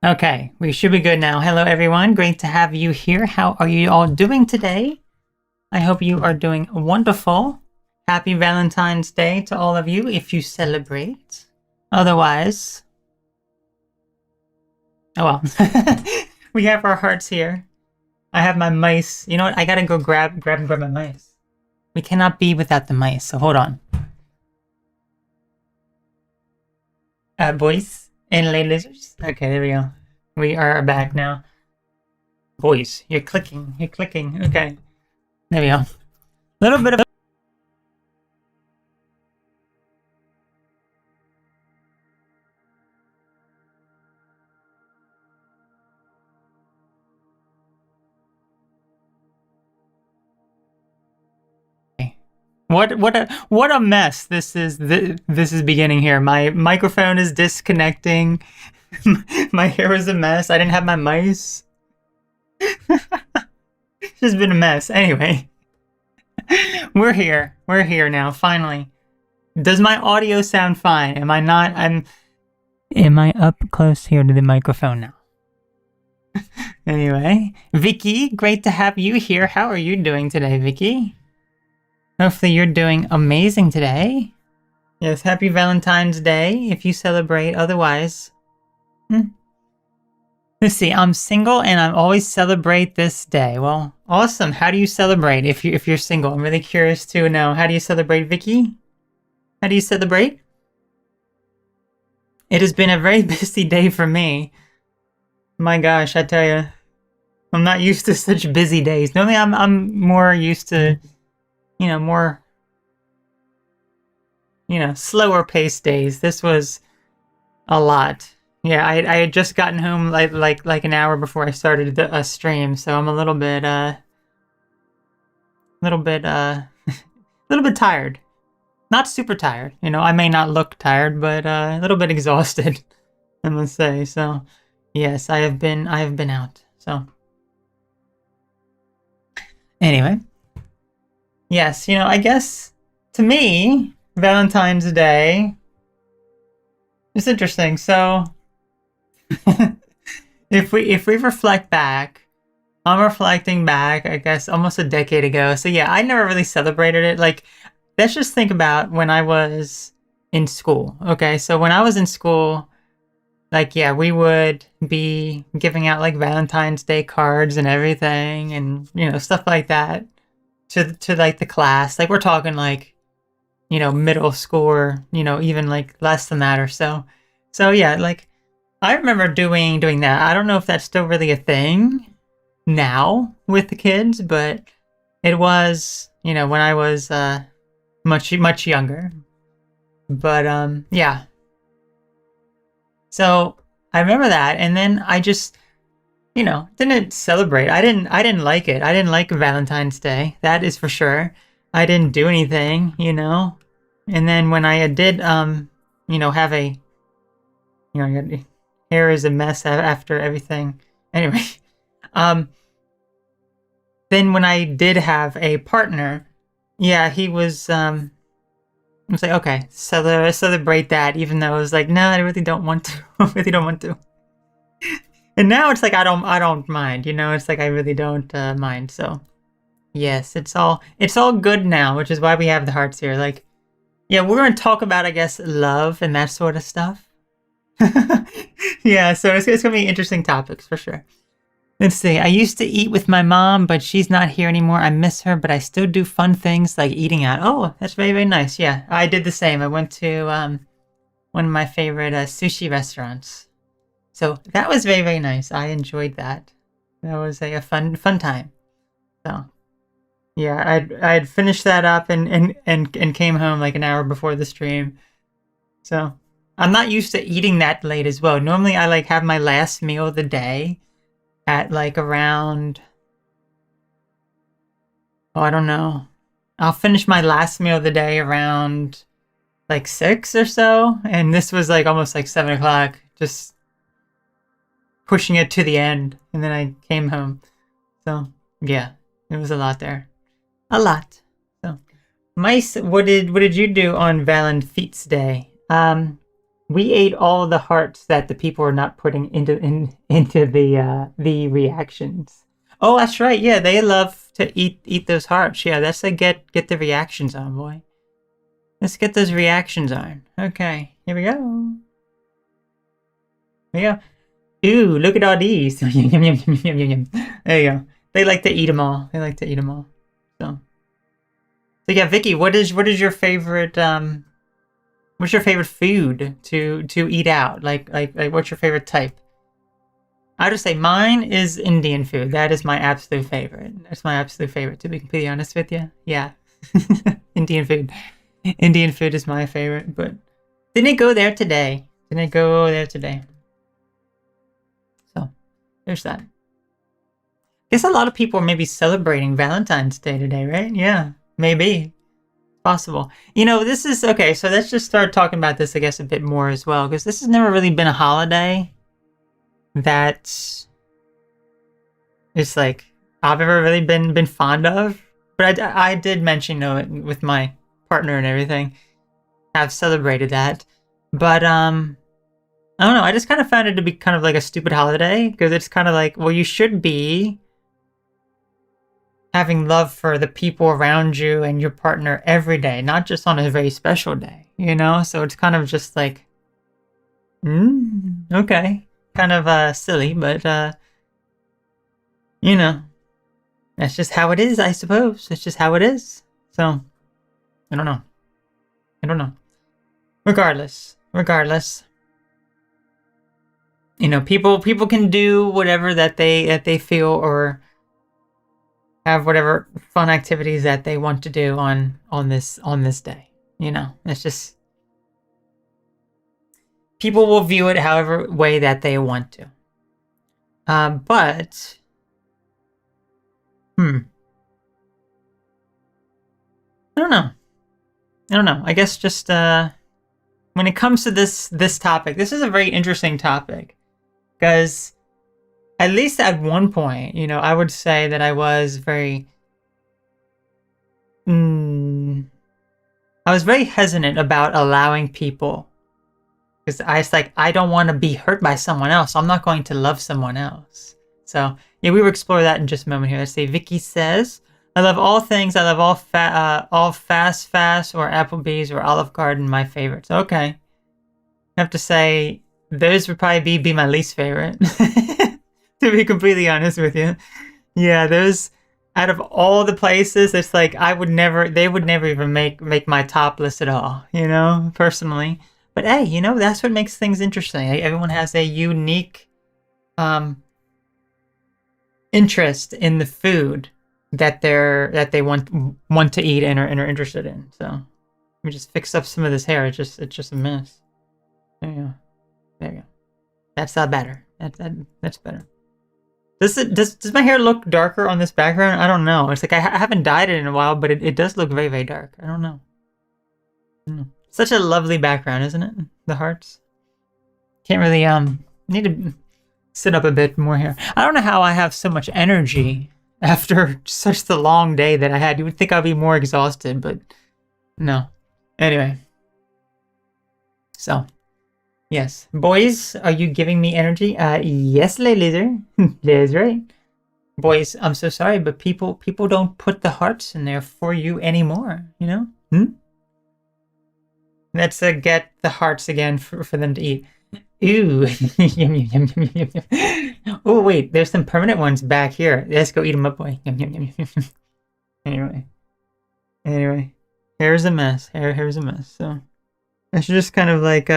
Okay, we should be good now. Hello, everyone. Great to have you here. How are you all doing today? I hope you are doing wonderful. Happy Valentine's Day to all of you if you celebrate. Otherwise, oh well. We have our hearts here. I have my mice. You know what? I gotta go grab my mice. We cannot be without the mice, so hold on. Boys and ladies. Okay, there we go. We are back now. Boys, you're clicking. You're clicking. Okay. There we go. Little bit of what a mess this is beginning here. My microphone is disconnecting. My hair is a mess. I didn't have my mice. It's just been a mess. Anyway, we're here. We're here now. Finally. Does my audio sound fine? Am I not? Am I up close here to the microphone now? Anyway, Vicky, great to have you here. How are you doing today, Vicky? Hopefully you're doing amazing today. Yes, happy Valentine's Day if you celebrate. Otherwise, let's see. I'm single and I always celebrate this day. Well, awesome. How do you celebrate if you're single? I'm really curious to know. How do you celebrate, Vicky? How do you celebrate? It has been a very busy day for me. My gosh, I tell you, I'm not used to such busy days. Normally, I'm more used to, more, slower paced days. This was a lot. Yeah, I had just gotten home like an hour before I started the stream, so I'm a little bit little bit tired. Not super tired. I may not look tired, but a little bit exhausted, I must say. So, yes, I have been out. So, anyway, yes, I guess to me, Valentine's Day is interesting. So, if we reflect back, I'm reflecting back, I guess, almost a decade ago. So yeah, I never really celebrated it. Like, let's just think about when I was in school. Okay, so when I was in school, like, yeah, we would be giving out like Valentine's Day cards and everything, and stuff like that to like the class. Like, we're talking like middle school, or even like less than that or so. So yeah, like, I remember doing that. I don't know if that's still really a thing now with the kids, but it was, when I was much younger. But yeah. So I remember that, and then I just, didn't celebrate. I didn't like it. I didn't like Valentine's Day. That is for sure. I didn't do anything, And then when I did have a your hair is a mess after everything. Anyway, then when I did have a partner, yeah, he was I was like, okay, celebrate that, even though I was like, no, I really don't want to. I really don't want to. And now it's like I don't mind, it's like I really don't mind. So yes, it's all good now, which is why we have the hearts here. Like, yeah, we're gonna talk about, I guess, love and that sort of stuff. Yeah, so it's gonna be interesting topics for sure. Let's see. I used to eat with my mom, but she's not here anymore. I miss her, but I still do fun things like eating out. Oh, that's very, very nice. Yeah, I did the same. I went to one of my favorite sushi restaurants. So that was very, very nice. I enjoyed that. That was a fun time. So yeah, I'd finished that up and came home like an hour before the stream. So I'm not used to eating that late as well. Normally I like have my last meal of the day at like around, oh, I don't know. I'll finish my last meal of the day around like 6 or so. And this was like almost like 7 o'clock, just pushing it to the end. And then I came home. So yeah, it was a lot there. A lot. So, Mice, what did you do on Valentine's Day? We ate all the hearts that the people are not putting into the reactions. Oh, that's right. Yeah, they love to eat those hearts. Yeah, that's a get the reactions on, boy. Let's get those reactions on. Okay, here we go. Here we go. Ooh, look at all these. There you go. They like to eat them all. They like to eat them all. So yeah, Vicky, what is your favorite what's your favorite food to eat out? Like what's your favorite type? I would say mine is Indian food. That is my absolute favorite. That's my absolute favorite, to be completely honest with you. Yeah. Indian food. Indian food is my favorite, but didn't go there today. Didn't go there today. So there's that. Guess a lot of people are maybe celebrating Valentine's Day today, right? Yeah, maybe. Possible. You know, this is okay, so let's just start talking about this, I guess, a bit more as well, because this has never really been a holiday that it's like I've ever really been fond of. But I did mention, you know, with my partner and everything, I've celebrated that. But I don't know, I just kind of found it to be kind of like a stupid holiday, because it's kind of like, well, you should be having love for the people around you and your partner every day, not just on a very special day, you know? So it's kind of just like, okay. Kind of silly, but you know, that's just how it is, I suppose. It's just how it is. So, I don't know. I don't know. Regardless, you know, people can do whatever that they feel, or have whatever fun activities that they want to do on this day. You know, it's just people will view it however way that they want to. But I don't know. I guess just when it comes to this topic, this is a very interesting topic, because at least at one point, you know, I would say that I was very hesitant about allowing people, because I was like, I don't want to be hurt by someone else. I'm not going to love someone else. So yeah, we will explore that in just a moment here. Let's see. Vicky says, I love all things. I love all fast or Applebee's or Olive Garden, my favorites. Okay. I have to say, those would probably be my least favorite. To be completely honest with you. Yeah, those, out of all the places, it's like they would never even make my top list at all, you know, personally. But hey, you know, that's what makes things interesting. Everyone has a unique interest in the food that they want to eat and are interested in. So let me just fix up some of this hair. It's just a mess. There you go. That's better. That's better. Does my hair look darker on this background? I don't know. It's like I haven't dyed it in a while, but it does look very, very dark. I don't know. Such a lovely background, isn't it? The hearts. Can't really need to sit up a bit more here. I don't know how I have so much energy after such the long day that I had. You would think I'd be more exhausted, but no. Anyway. So, yes. Boys, are you giving me energy? Yes, Laser. That's right. Boys, I'm so sorry, but people don't put the hearts in there for you anymore, you know? Let's get the hearts again for them to eat. Ooh. Yum, yum, yum, yum, yum. Oh, wait, there's some permanent ones back here. Let's go eat them up, boy. Yum, yum, yum, yum. Anyway. Here's a mess. Here's a mess. So I should just kind of like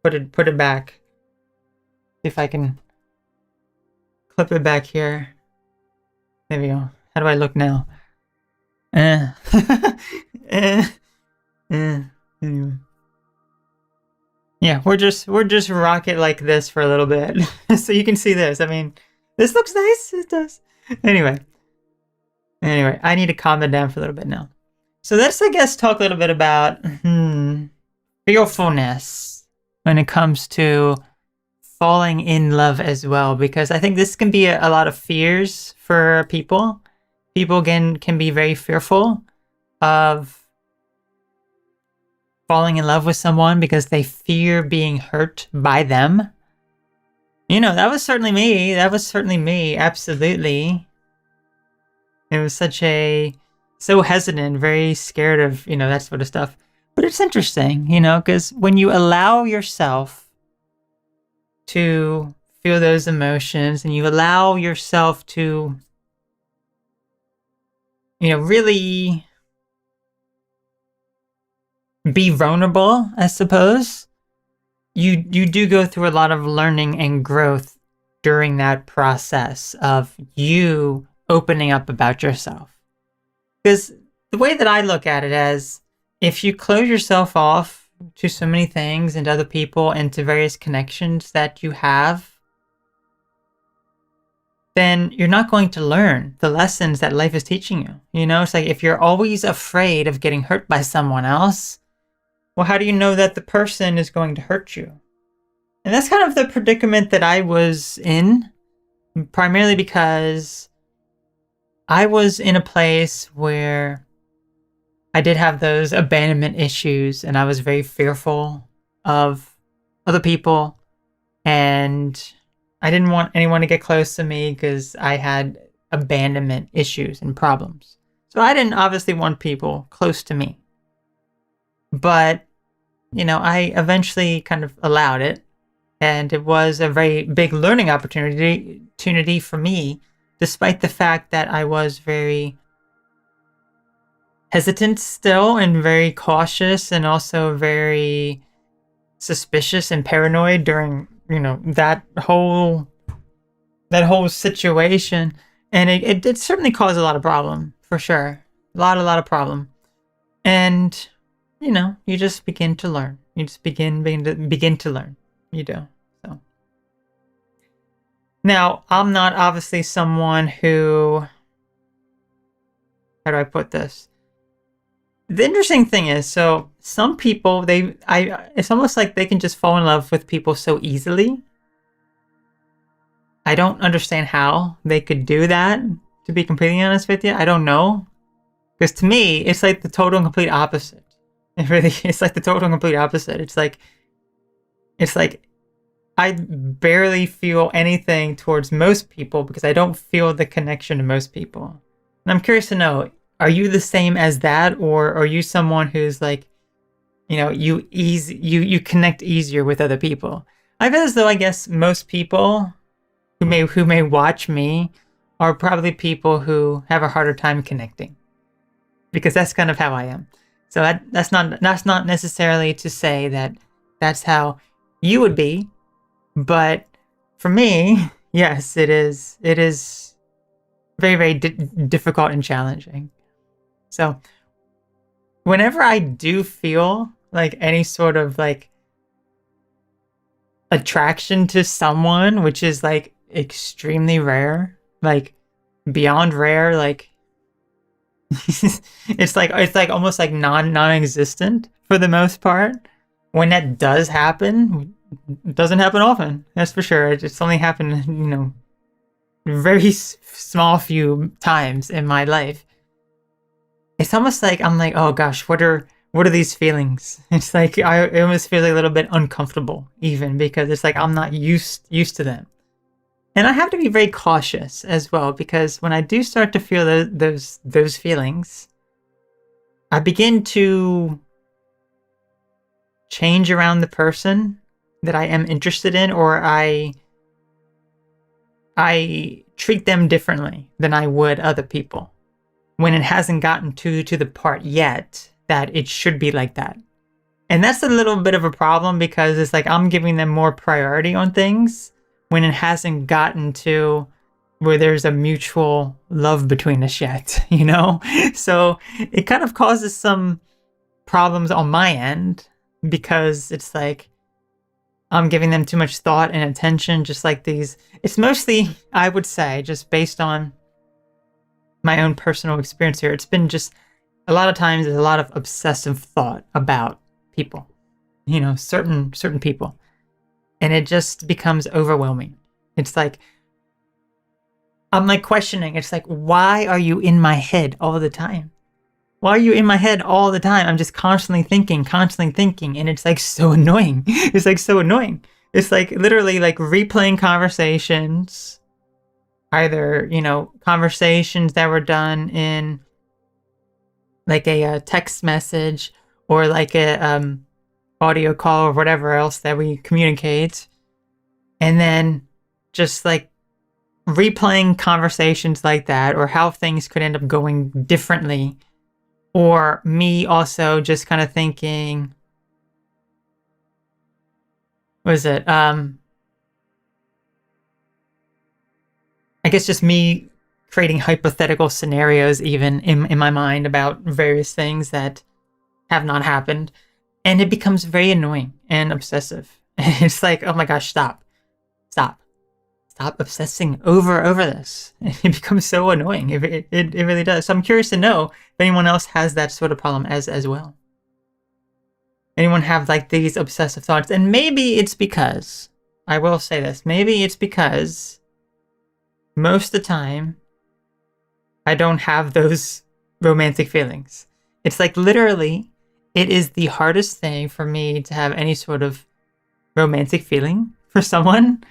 put it back. See if I can clip it back here. There we go. How do I look now? Anyway. Yeah, we're just rock it like this for a little bit. So you can see this. I mean, this looks nice. It does. Anyway, I need to calm it down for a little bit now. So let's, I guess, talk a little bit about fearfulness when it comes to falling in love as well, because I think this can be a lot of fears for people. People can be very fearful of falling in love with someone because they fear being hurt by them. That was certainly me. That was certainly me. Absolutely. It was so hesitant, very scared of, that sort of stuff. But it's interesting, because when you allow yourself to feel those emotions and you allow yourself to, really be vulnerable, I suppose, you do go through a lot of learning and growth during that process of you opening up about yourself. Because the way that I look at it is, if you close yourself off to so many things and other people and to various connections that you have, then you're not going to learn the lessons that life is teaching you. It's like if you're always afraid of getting hurt by someone else, well, how do you know that the person is going to hurt you? And that's kind of the predicament that I was in, primarily because I was in a place where I did have those abandonment issues and I was very fearful of other people, and I didn't want anyone to get close to me because I had abandonment issues and problems. So I didn't obviously want people close to me. But, I eventually kind of allowed it, and it was a very big learning opportunity for me, despite the fact that I was very hesitant still and very cautious and also very suspicious and paranoid during, that whole situation. And it did certainly cause a lot of problem, for sure. A lot of problem. And, you just begin to learn. You just begin to learn. You do. So now, I'm not obviously someone who, how do I put this? The interesting thing is, so some people, it's almost like they can just fall in love with people so easily. I don't understand how they could do that, to be completely honest with you. I don't know. Because to me, it's like the total and complete opposite. It's like the total and complete opposite. It's like I barely feel anything towards most people because I don't feel the connection to most people. And I'm curious to know, are you the same as that, or are you someone who's like, you connect easier with other people? I feel as though, I guess, most people who may watch me are probably people who have a harder time connecting, because that's kind of how I am. So that's not necessarily to say that that's how you would be, but for me, yes, it is very, very difficult and challenging. So whenever I do feel like any sort of like attraction to someone, which is like extremely rare, like beyond rare, like it's like almost like non-existent for the most part. When that does happen, it doesn't happen often, that's for sure. It's only happened, very small few times in my life. It's almost like I'm like, oh gosh, what are these feelings? It's like I almost feel like a little bit uncomfortable, even, because it's like I'm not used to them. And I have to be very cautious as well, because when I do start to feel those feelings, I begin to change around the person that I am interested in, or I treat them differently than I would other people, when it hasn't gotten to the part yet that it should be like that. And that's a little bit of a problem, because it's like I'm giving them more priority on things when it hasn't gotten to where there's a mutual love between us yet, So it kind of causes some problems on my end, because it's like I'm giving them too much thought and attention, just like these. It's mostly, I would say, just based on my own personal experience here. It's been just a lot of times there's a lot of obsessive thought about people, certain people. And it just becomes overwhelming. It's like, I'm like questioning. It's like, why are you in my head all the time? why are you in my head all the time? I'm just constantly thinking, and it's like so annoying. It's like so annoying. It's like literally like replaying conversations, either, conversations that were done in like a text message or like a audio call or whatever else that we communicate, and then just like replaying conversations like that, or how things could end up going differently, or me also just kind of thinking, what is it? I guess just me creating hypothetical scenarios even in my mind about various things that have not happened. And it becomes very annoying and obsessive. It's like, oh my gosh, stop. Stop obsessing over this. It becomes so annoying. It really does. So I'm curious to know if anyone else has that sort of problem as well. Anyone have like these obsessive thoughts? And maybe it's because, I will say this, maybe it's because most of the time I don't have those romantic feelings. It's like literally, it is the hardest thing for me to have any sort of romantic feeling for someone,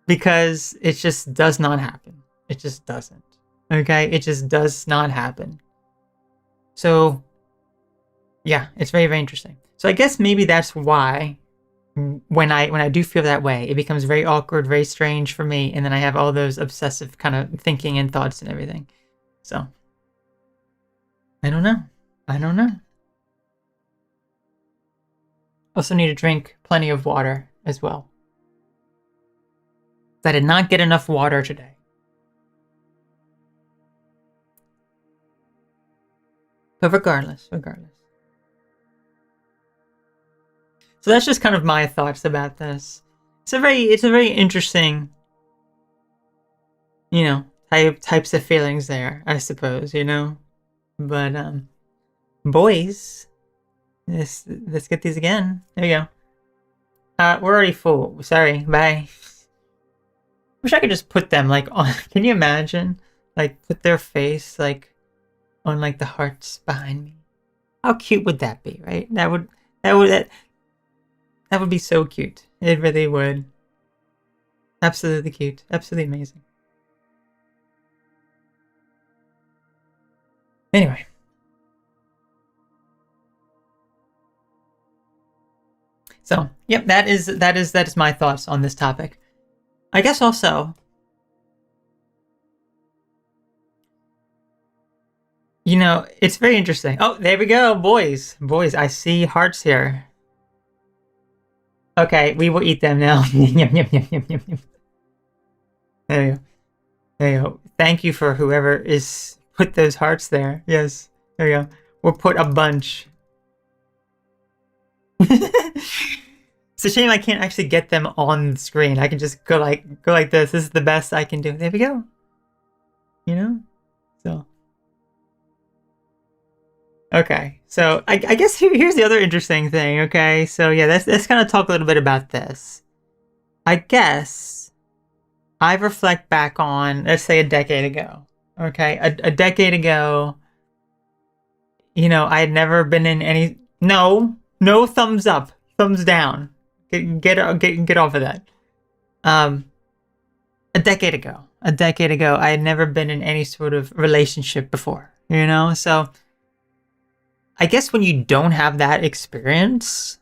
because it just does not happen. It just doesn't. Okay? It just does not happen. So, yeah, it's very, very interesting. So I guess maybe that's why when I do feel that way, it becomes very awkward, very strange for me, and then I have all those obsessive kind of thinking and thoughts and everything. So, I don't know. Also need to drink plenty of water as well. I did not get enough water today. But regardless. So that's just kind of my thoughts about this. It's a very interesting, types of feelings there, I suppose, But boys, let's get these again. There you go. We're already full. Sorry, bye. Wish I could just put them like on. Can you imagine? Like put their face like on like the hearts behind me. How cute would that be, right? That would be so cute. It really would. Absolutely cute. Absolutely amazing. Anyway. So, yep, that is my thoughts on this topic. I guess also, it's very interesting. Oh, there we go, boys. Boys, I see hearts here. Okay, we will eat them now. Yum, yum, yum, yum, yum, yum. There you go. There you go. Thank you for whoever is put those hearts there. Yes, there you go. We'll put a bunch. It's a shame I can't actually get them on the screen. I can just go like this. This is the best I can do. There we go. So. Okay, so I guess here's the other interesting thing. Okay, so yeah, let's kind of talk a little bit about this. I guess I reflect back on, let's say, a decade ago. Okay, a decade ago, I had never been in any. No thumbs up, thumbs down. Get off of that. A decade ago, I had never been in any sort of relationship before. So I guess when you don't have that experience,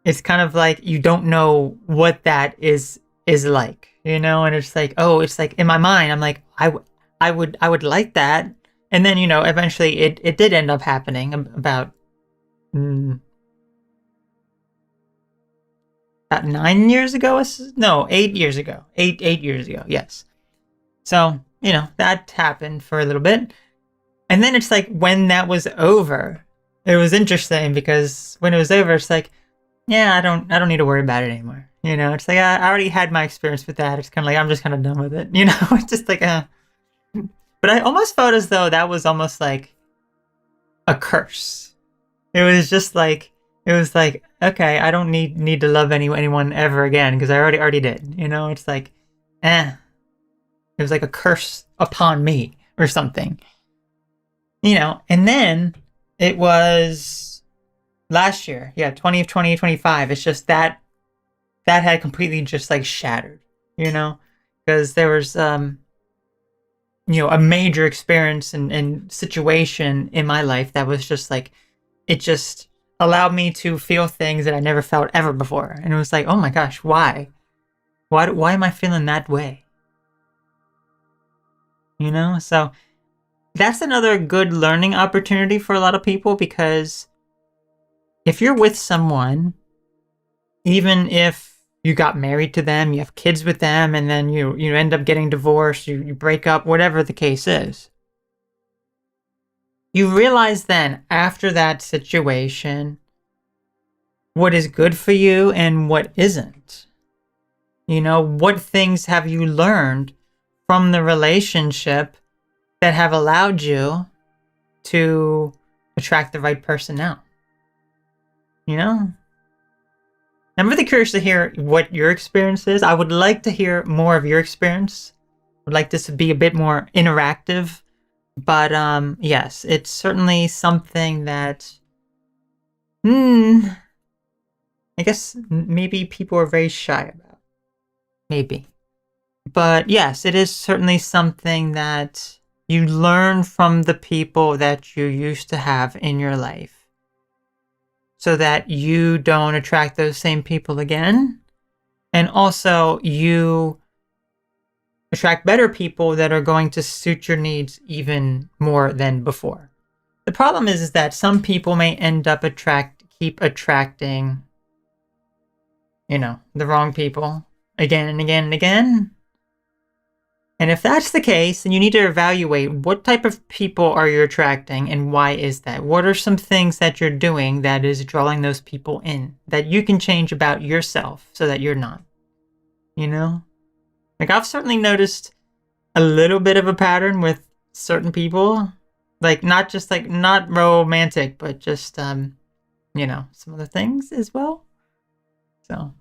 it's kind of like you don't know what that is like, and it's like, oh, it's like in my mind, I'm like, I would like that, and then eventually it did end up happening about 9 years ago. No, 8 years ago. 8 years ago. Yes. So that happened for a little bit, and then it's like when that was over, it was interesting because when it was over, it's like, yeah, I don't need to worry about it anymore. It's like I already had my experience with that. It's kind of like I'm just kind of done with it. It's just like But I almost felt as though that was almost like a curse. It was just like, okay, I don't need to love anyone ever again because I already did. It's like, it was like a curse upon me or something. And then It was last year. Yeah, 2025. It's just that had completely just like shattered, you know? Because there was a major experience and situation in my life that was just like it just allowed me to feel things that I never felt ever before. And it was like, oh my gosh, why? Why am I feeling that way? So that's another good learning opportunity for a lot of people because if you're with someone, even if you got married to them, you have kids with them, and then you end up getting divorced, you break up, whatever the case is, you realize then after that situation what is good for you and what isn't. What things have you learned from the relationship that have allowed you to attract the right person now? I'm really curious to hear what your experience is. I would like to hear more of your experience. I would like this to be a bit more interactive. But yes, it's certainly something that I guess maybe people are very shy about. Maybe. But yes, it is certainly something that you learn from the people that you used to have in your life so that you don't attract those same people again. And also you attract better people that are going to suit your needs even more than before. The problem is that some people may end up keep attracting, the wrong people again and again and again. And if that's the case, then you need to evaluate what type of people are you attracting and why is that? What are some things that you're doing that is drawing those people in that you can change about yourself so that you're not? Like I've certainly noticed a little bit of a pattern with certain people. Like not romantic, but just some other things as well. So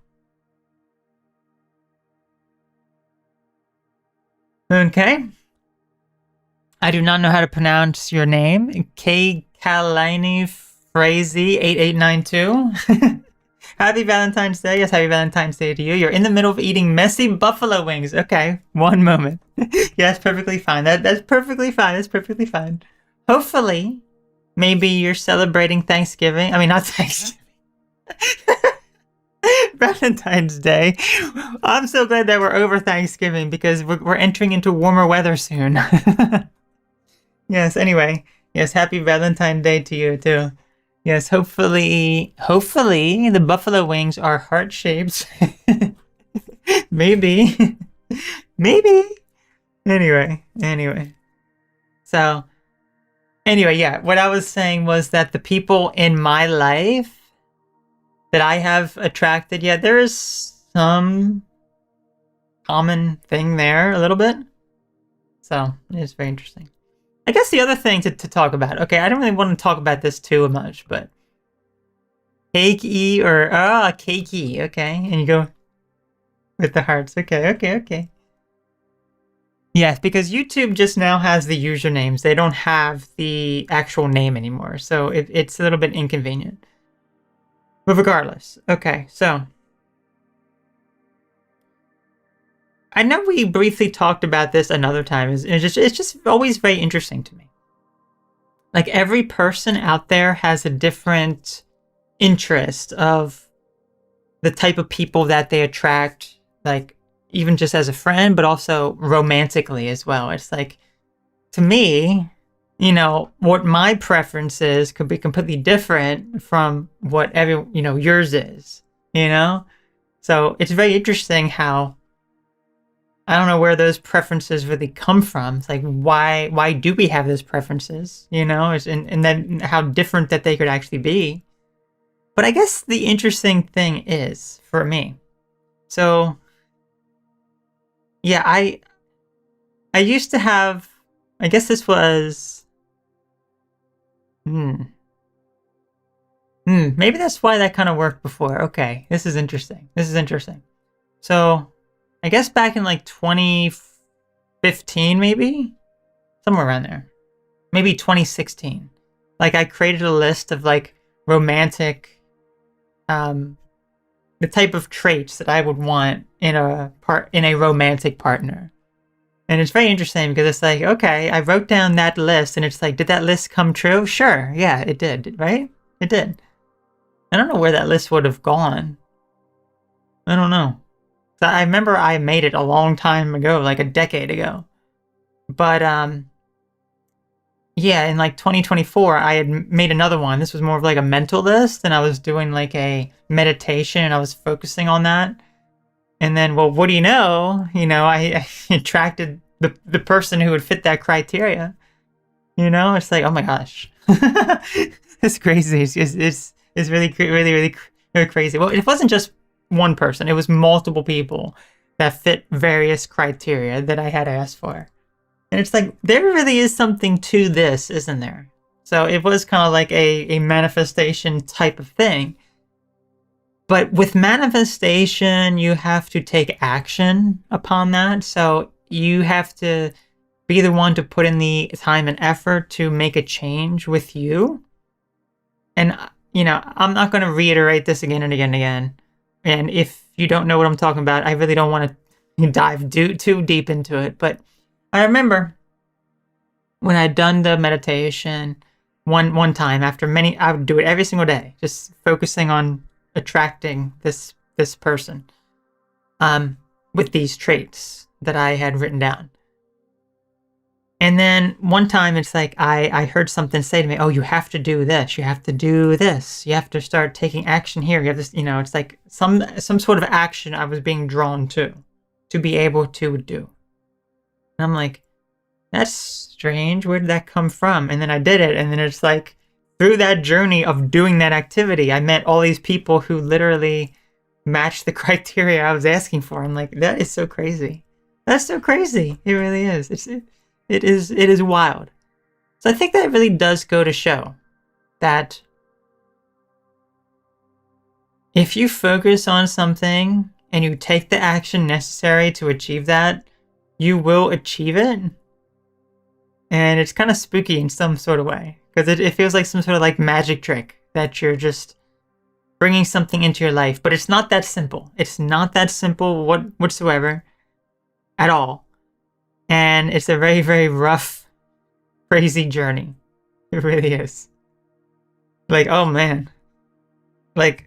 okay. I do not know how to pronounce your name. K Kalini Frazee 8892. Happy Valentine's Day. Yes, happy Valentine's Day to you. You're in the middle of eating messy buffalo wings. Okay, one moment. Yes, perfectly fine. That's perfectly fine. That's perfectly fine. Hopefully, maybe you're celebrating Thanksgiving. I mean, not Thanksgiving. Valentine's Day. I'm so glad that we're over Thanksgiving because we're entering into warmer weather soon. Yes, anyway. Yes, happy Valentine's Day to you too. Yes, hopefully the buffalo wings are heart-shaped. Maybe. Maybe. Anyway. So, anyway, yeah, what I was saying was that the people in my life that I have attracted, yeah, there is some common thing there a little bit. So, it's very interesting. I guess the other thing to talk about, okay, I don't really want to talk about this too much, but cakey or cakey, okay, and you go with the hearts, okay. Yes, because YouTube just now has the usernames. They don't have the actual name anymore, so it's a little bit inconvenient. But regardless, okay, so I know we briefly talked about this another time. It's just always very interesting to me. Like every person out there has a different interest of the type of people that they attract, like even just as a friend, but also romantically as well. It's like, to me, what my preference is could be completely different from what yours is, So it's very interesting how I don't know where those preferences really come from. It's like, why do we have those preferences? And then how different that they could actually be. But I guess the interesting thing is, for me, so, yeah, I used to have, I guess this was, maybe that's why that kind of worked before. Okay, this is interesting. So, I guess back in like 2015, maybe? Somewhere around there. Maybe 2016. Like I created a list of like romantic, um, the type of traits that I would want in a romantic partner. And it's very interesting because it's like, okay, I wrote down that list, and it's like, did that list come true? Sure, yeah, it did, right? It did. I don't know where that list would have gone. I don't know. So I remember I made it a long time ago, like a decade ago. But yeah, in like 2024, I had made another one. This was more of like a mental list, and I was doing like a meditation, and I was focusing on that. And then, well, what do you know? I attracted the person who would fit that criteria. It's like, oh my gosh, it's crazy. It's really, really, really, really crazy. Well, it wasn't just one person; it was multiple people that fit various criteria that I had asked for. And it's like, there really is something to this, isn't there? So it was kind of like a manifestation type of thing. But with manifestation, you have to take action upon that. So you have to be the one to put in the time and effort to make a change with you. And, I'm not going to reiterate this again and again and again. And if you don't know what I'm talking about, I really don't want to dive too deep into it. But I remember when I'd done the meditation one time after many, I would do it every single day, just focusing on attracting this person with these traits that I had written down. And then one time it's like I heard something say to me, oh, you have to do this, you have to do this, you have to start taking action here, you have this, it's like some sort of action I was being drawn to be able to do. And I'm like, that's strange, where did that come from? And then I did it, and then it's like, through that journey of doing that activity, I met all these people who literally matched the criteria I was asking for. I'm like, that is so crazy. That's so crazy. It really is. It is wild. So I think that really does go to show that if you focus on something and you take the action necessary to achieve that, you will achieve it. And it's kind of spooky in some sort of way, because it feels like some sort of like magic trick that you're just bringing something into your life. But it's not that simple. It's not that simple whatsoever at all. And it's a very, very rough, crazy journey. It really is. Like, oh man. Like,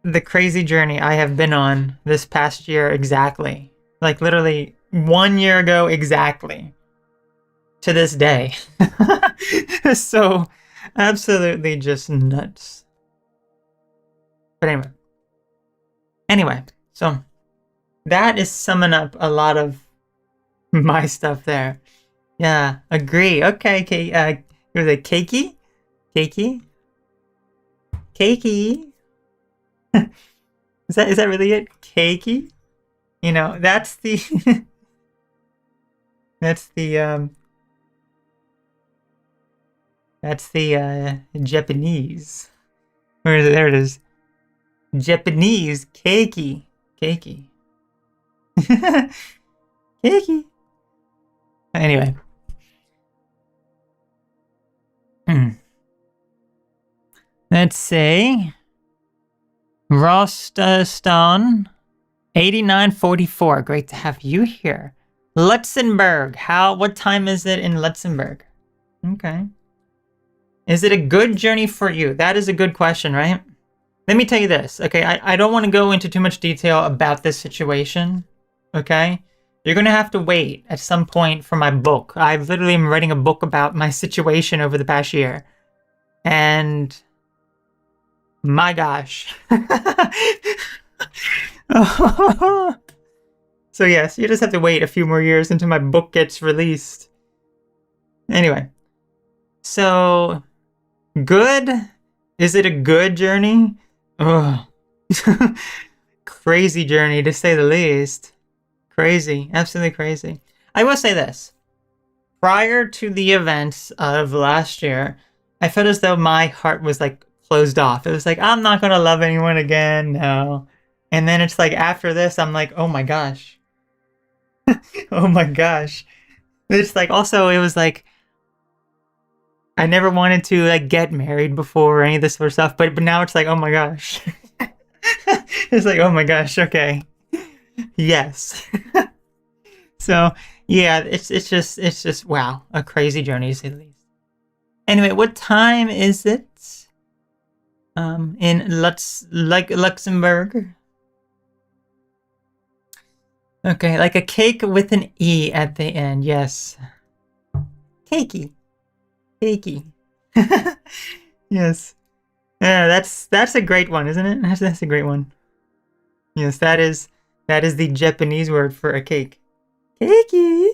the crazy journey I have been on this past year exactly. Like, literally 1 year ago exactly. To this day. So, absolutely just nuts. But anyway, so that is summing up a lot of my stuff there. Yeah, agree. Okay, you're the cakey? Cakey? Cakey? Is that really it? Cakey? That's the that's the Japanese. Where is it? There it is. Japanese keiki. Keiki. Keiki. Anyway. Let's say Rostaston 8944. Great to have you here. Luxembourg. What time is it in Luxembourg? Okay. Is it a good journey for you? That is a good question, right? Let me tell you this, okay? I don't want to go into too much detail about this situation, okay? You're going to have to wait at some point for my book. I literally am writing a book about my situation over the past year. And my gosh. So yes, you just have to wait a few more years until my book gets released. Anyway. So, good? Is it a good journey? Ugh. Crazy journey, to say the least. Crazy. Absolutely crazy. I will say this. Prior to the events of last year, I felt as though my heart was like closed off. It was like, I'm not going to love anyone again. No. And then it's like, after this, I'm like, oh my gosh. Oh my gosh. It's like, also, it was like, I never wanted to like get married before or any of this sort of stuff, but now it's like, oh my gosh. It's like, oh my gosh, okay. Yes. So yeah, it's just wow, a crazy journey to say the least. Anyway, what time is it? In Luxembourg. Okay, like a cake with an E at the end. Yes. Cakey. Cakey. Yes. Yeah, that's a great one, isn't it? That's a great one. Yes, that is the Japanese word for a cake. Cakey.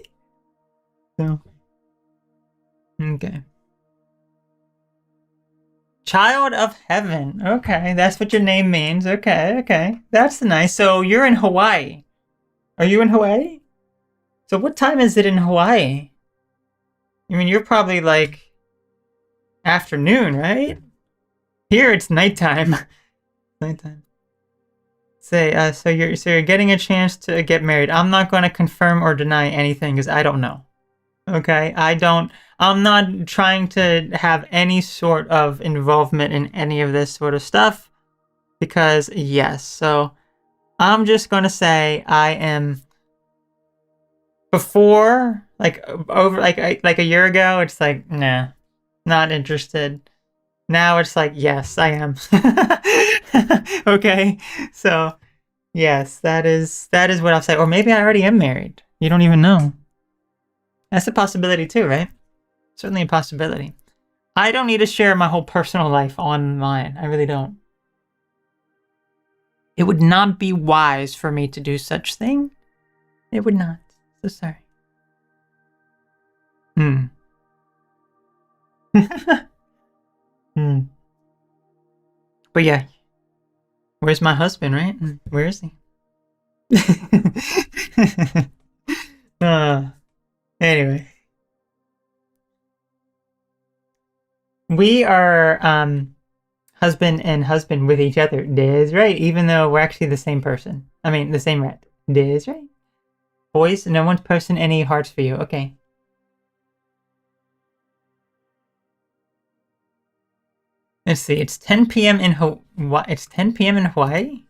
So, okay. Child of Heaven. Okay, that's what your name means. Okay, okay. That's nice. So you're in Hawaii. Are you in Hawaii? So what time is it in Hawaii? I mean, you're probably like afternoon, right? Here it's nighttime. Nighttime. So you're getting a chance to get married. I'm not going to confirm or deny anything because I don't know. Okay, I'm not trying to have any sort of involvement in any of this sort of stuff because yes. So I'm just going to say I am before like over like a year ago it's like nah, not interested. Now it's like yes, I am. Okay. So, yes, that is what I'll say or maybe I already am married. You don't even know. That's a possibility too, right? Certainly a possibility. I don't need to share my whole personal life online. I really don't. It would not be wise for me to do such thing. It would not. So sorry. Hmm. Hmm. But yeah, where's my husband, right? Where is he? uh, anyway. We are husband and husband with each other. That's right, even though we're actually the same person. I mean, the same rat. That's right. Boys, no one's posting any hearts for you. Okay. Let's see. It's 10 p.m. in Hawaii. It's 10 p.m. in Hawaii?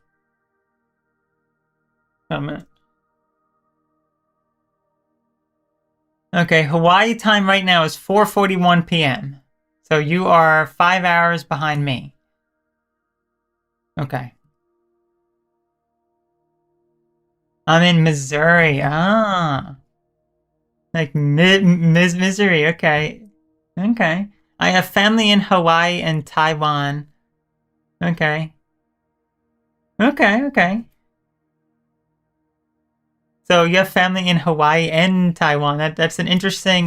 Oh, man. Okay, Hawaii time right now is 4:41 p.m. So you are 5 hours behind me. Okay. I'm in Missouri. Ah. Like Missouri. Okay. Okay. I have family in Hawaii and Taiwan. Okay. Okay, okay. So you have family in Hawaii and Taiwan. That's an interesting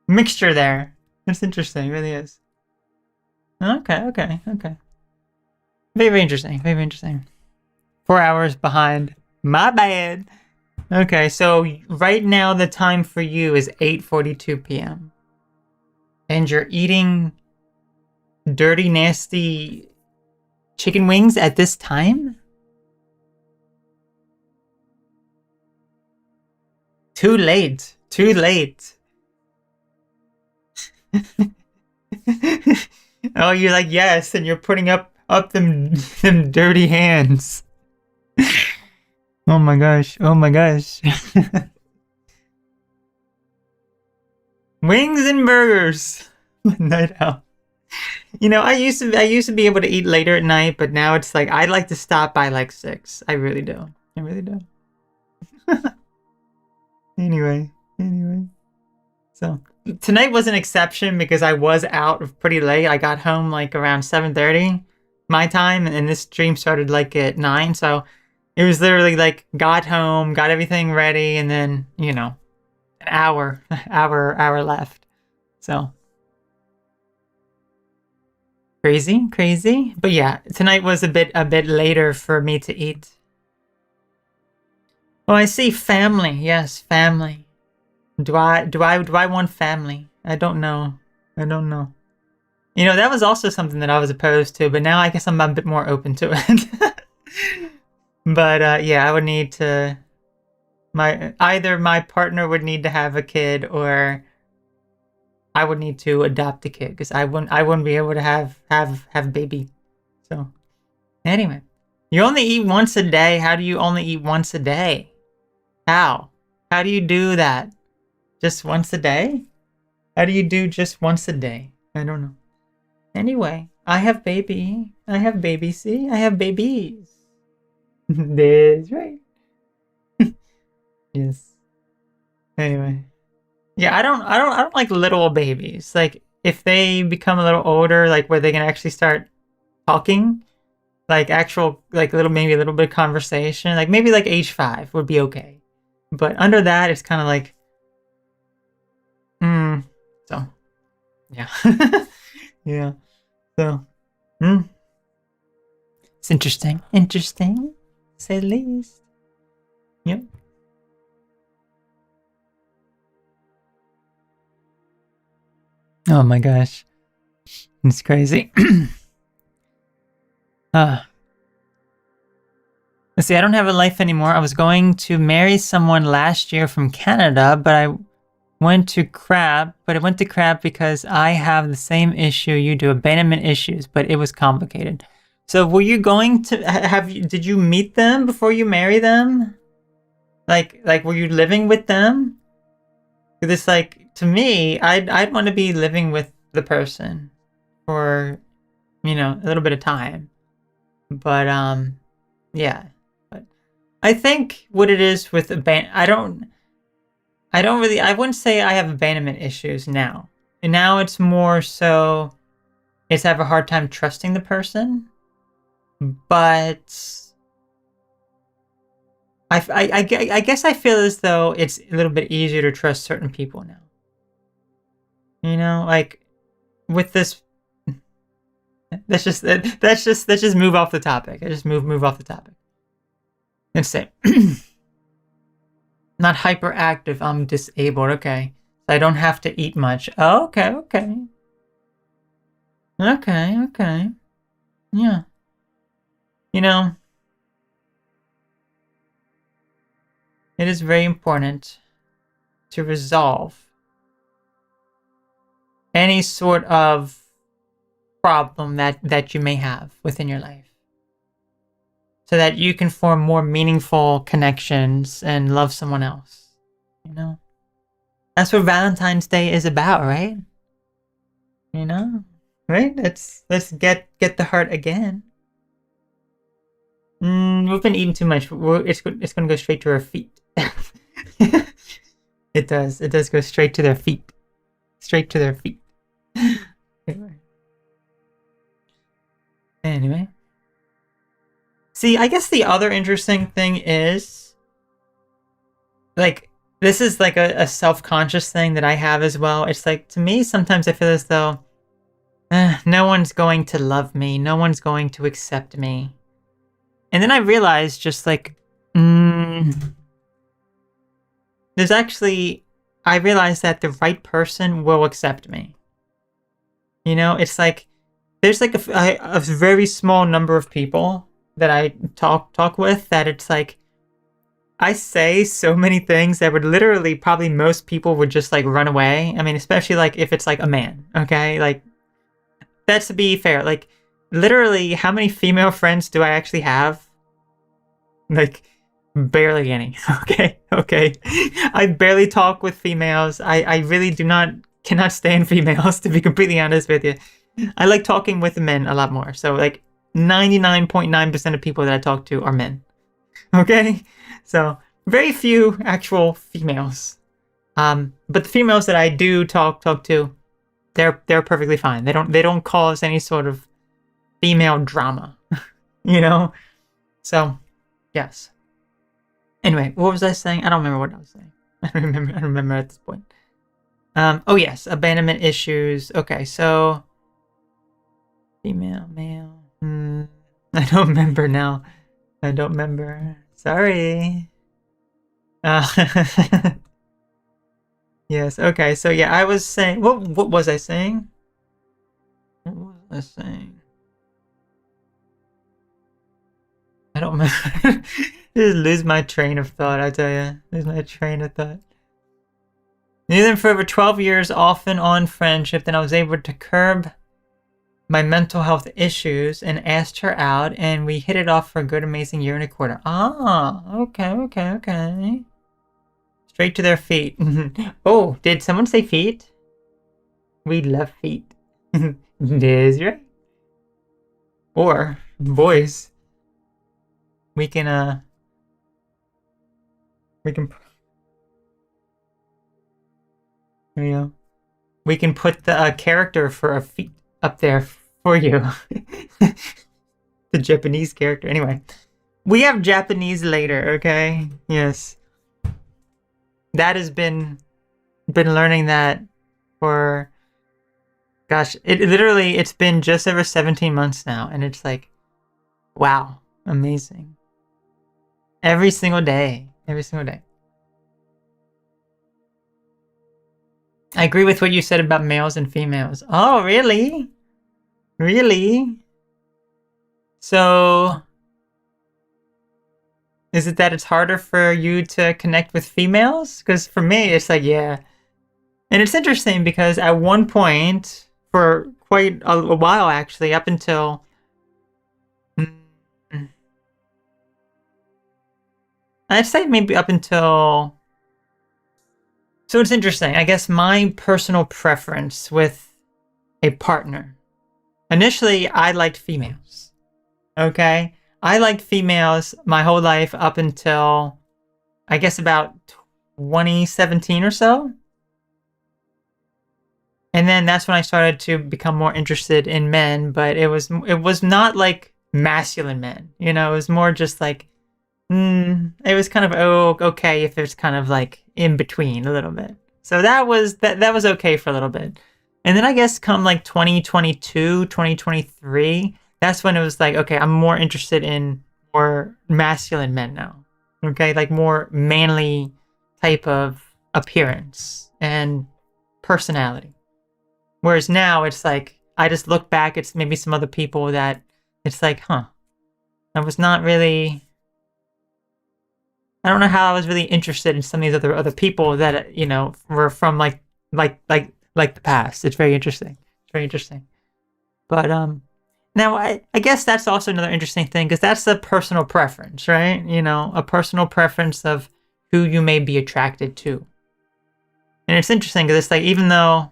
mixture there. That's interesting, it really is. Okay, okay, okay. Very, very interesting. Very, very interesting. 4 hours behind. My bad. Okay, so right now the time for you is 8:42 p.m. And you're eating dirty, nasty chicken wings at this time? Too late. Too late. Oh, you're like, yes, and you're putting up them dirty hands. Oh my gosh. Oh my gosh. Wings and burgers. Night out. You know, I used to be able to eat later at night, but now it's like I like to stop by like 6. I really do. I really do. Anyway. So tonight was an exception because I was out pretty late. I got home like around 7:30 my time, and this stream started like at 9. So it was literally like got home, got everything ready, and then an hour left. So crazy. But yeah, tonight was a bit later for me to eat. Oh, I see family. Yes, family. Do I want family? I don't know. I don't know. That was also something that I was opposed to, but now I guess I'm a bit more open to it. But yeah, I would need to either my partner would need to have a kid or I would need to adopt a kid because I wouldn't be able to have baby. So anyway, you only eat once a day. How do you only eat once a day? How? How do you do that? Just once a day? How do you do just once a day? I don't know. Anyway, I have baby. I have baby. See, I have babies. That's right. Yes. Anyway. Yeah, I don't like little babies. Like if they become a little older, like where they can actually start talking, like actual like little maybe a little bit of conversation, like maybe like age 5 would be okay. But under that it's kind of like hmm. So, yeah. Yeah. So, hmm. It's interesting. Interesting, to say the least. Yep. Oh my gosh. It's crazy. uh Let's see, I don't have a life anymore. I was going to marry someone last year from Canada, but I went to crap because I have the same issue you do, abandonment issues, but it was complicated. So were you going to did you meet them before you marry them? Like were you living with them? Because like to me, I'd want to be living with the person for, a little bit of time. But yeah. But I think what it is with I wouldn't say I have abandonment issues now. And now it's more so it's I have a hard time trusting the person. But I guess I feel as though it's a little bit easier to trust certain people now. Like with this, let's just move off the topic. I just move off the topic. Let's say, not hyperactive. I'm disabled. Okay, so I don't have to eat much. Oh, okay, okay. Yeah, you know, it is very important to resolve any sort of problem that you may have within your life so that you can form more meaningful connections and love someone else. That's what Valentine's Day is about, right? you know right, let's get the heart again. We've been eating too much. It's gonna go straight to our feet. It does go straight to their feet. Straight to their feet. Anyway. See, I guess the other interesting thing is, like, this is like a self-conscious thing that I have as well. It's like, to me, sometimes I feel as though no one's going to love me. No one's going to accept me. And then I realized just like, I realized that the right person will accept me. It's like, there's like a very small number of people that I talk with that it's like, I say so many things that would literally probably most people would just like run away. I mean, especially like if it's like a man, okay? Like, that's to be fair. Like, literally, how many female friends do I actually have? Like, barely any. Okay. I barely talk with females. I really cannot stand females, to be completely honest with you. I like talking with men a lot more. So, like, 99.9% of people that I talk to are men. Okay? So, very few actual females. But the females that I do talk to, they're perfectly fine. They don't cause any sort of female drama. So, yes. Anyway, what was I saying? I don't remember what I was saying. I don't remember at this point. Oh yes, abandonment issues. Okay, so female, male. I don't remember now. I don't remember. Sorry. Yes. Okay. So yeah, I was saying. What was I saying? What was I saying? I don't remember. Just lose my train of thought. I tell you, lose my train of thought. Knew them for over 12 years, off and on friendship. Then I was able to curb my mental health issues and asked her out, and we hit it off for a good, amazing year and a quarter. Ah, okay. Straight to their feet. Oh, did someone say feet? We love feet. Is right. Or boys. We can you know, we can put the character for a feet up there for you. The Japanese character. Anyway, we have Japanese later, okay? Yes. That has been learning that for, gosh, it's been just over 17 months now, and it's like, wow, amazing. Every single day. I agree with what you said about males and females. Oh, really? Really? So, is it that it's harder for you to connect with females? Because for me, it's like, yeah. And it's interesting because at one point, for quite a while actually, up until... I'd say maybe up until... So it's interesting. I guess my personal preference with a partner. Initially, I liked females. Okay? I liked females my whole life up until, I guess, about 2017 or so. And then that's when I started to become more interested in men, but it was not like masculine men. You know, it was more just like, it was kind of, okay if it's kind of like in between a little bit. So that was okay for a little bit. And then I guess come like 2022, 2023, that's when it was like, okay, I'm more interested in more masculine men now. Okay, like more manly type of appearance and personality. Whereas now it's like, I just look back at maybe some other people that it's like, I was not really... I don't know how I was really interested in some of these other people that, you know, were from like the past. It's very interesting. But now I guess that's also another interesting thing, because that's a personal preference, right? You know, a personal preference of who you may be attracted to. And it's interesting because it's like, even though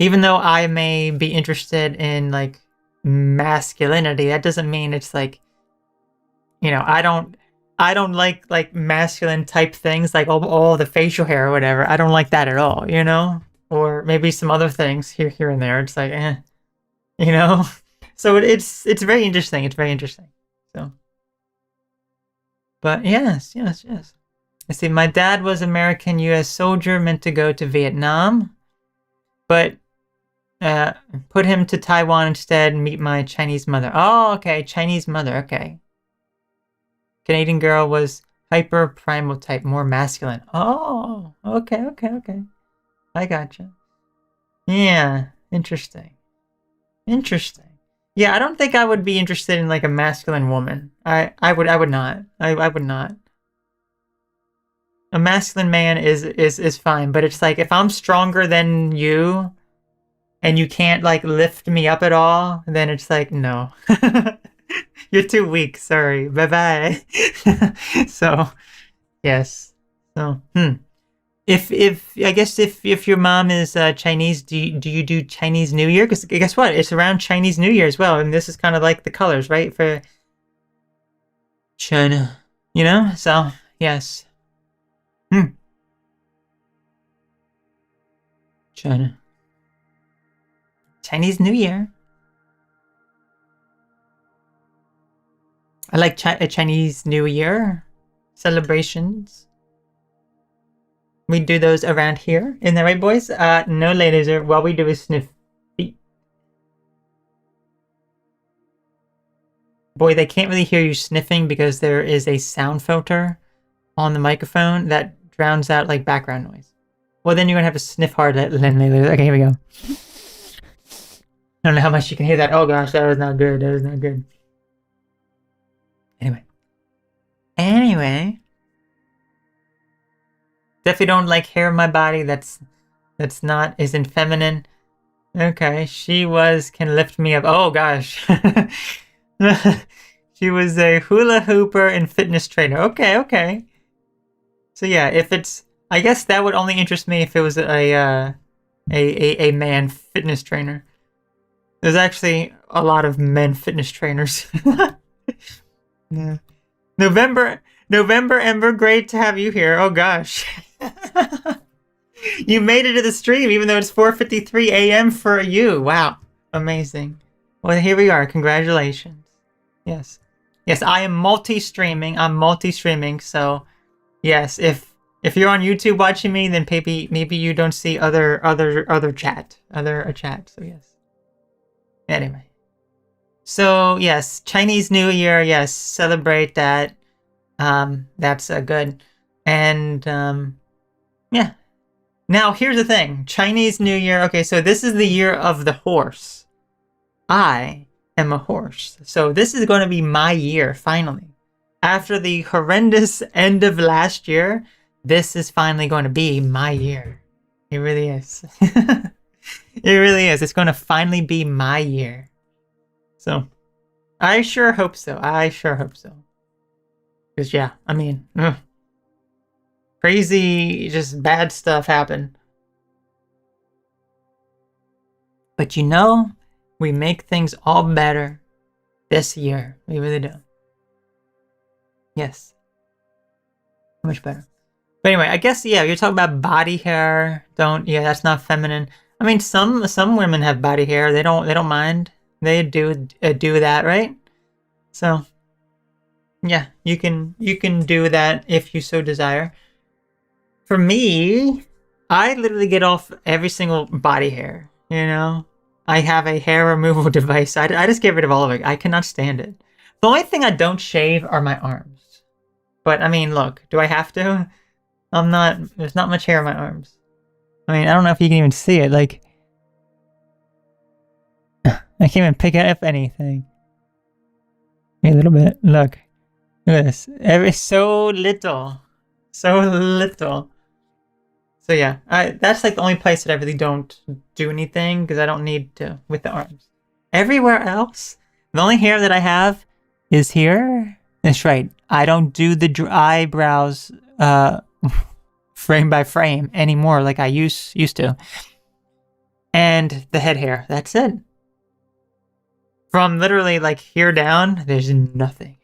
I may be interested in like masculinity, that doesn't mean it's like, you know, I don't like masculine type things, like all the facial hair or whatever. I don't like that at all, you know? Or maybe some other things here and there. It's like, you know? So it's very interesting. It's very interesting. So, but yes. I see, my dad was American U.S. soldier, meant to go to Vietnam, but put him to Taiwan instead and meet my Chinese mother. Oh, okay, Chinese mother, okay. Canadian girl was hyper primal type, more masculine. Oh, okay. I gotcha. Yeah, interesting. Yeah, I don't think I would be interested in like a masculine woman. I would not. I would not. A masculine man is fine, but it's like, if I'm stronger than you and you can't like lift me up at all, then it's like, no. You're too weak. Sorry. Bye. So, yes. So, If I guess if your mom is Chinese, do you do Chinese New Year? Because guess what? It's around Chinese New Year as well, and this is kind of like the colors, right, for China. You know. So yes. China. Chinese New Year. I like Chinese New Year celebrations. We do those around here. Isn't that right, boys? No, ladies. What we do is sniff feet. Boy, they can't really hear you sniffing because there is a sound filter on the microphone that drowns out like background noise. Well, then you're gonna have to sniff hard. Okay, here we go. I don't know how much you can hear that. Oh gosh, that was not good. Anyway. Definitely don't like hair in my body. That's not isn't feminine. Okay, she was can lift me up. Oh gosh. She was a hula hooper and fitness trainer. Okay, okay. So yeah, if it's I guess that would only interest me if it was a man fitness trainer. There's actually a lot of men fitness trainers. Yeah. November Ember, great to have you here. Oh gosh. You made it to the stream even though it's 4:53 a.m. for you. Wow. Amazing. Well, here we are. Congratulations. Yes. Yes, I am multi-streaming. I'm multi-streaming, so yes, if you're on YouTube watching me, then maybe you don't see other chat. Other chat. So yes. Anyway. So yes, Chinese New Year, yes, celebrate that. That's good. And yeah. Now here's the thing. Chinese New Year. Okay, so this is the year of the horse. I am a horse. So this is going to be my year finally. After the horrendous end of last year, this is finally going to be my year. It really is. It really is. It's going to finally be my year. So, I sure hope so. I sure hope so. Because, yeah, I mean, crazy, just bad stuff happened. But you know, we make things all better this year. We really do. Yes. Much better. But anyway, I guess, yeah, you're talking about body hair. Yeah, that's not feminine. I mean, some women have body hair. They don't mind. They do that, right? So, yeah, you can do that if you so desire. For me, I literally get off every single body hair, you know? I have a hair removal device. I just get rid of all of it. I cannot stand it. The only thing I don't shave are my arms. But, I mean, look, do I have to? There's not much hair on my arms. I mean, I don't know if you can even see it, like... I can't even pick up anything. A little bit. Look at this. So little. So little. So yeah, that's like the only place that I really don't do anything because I don't need to with the arms. Everywhere else, the only hair that I have is here. That's right. I don't do the eyebrows frame by frame anymore like I used to. And the head hair. That's it. From literally like here down, there's nothing.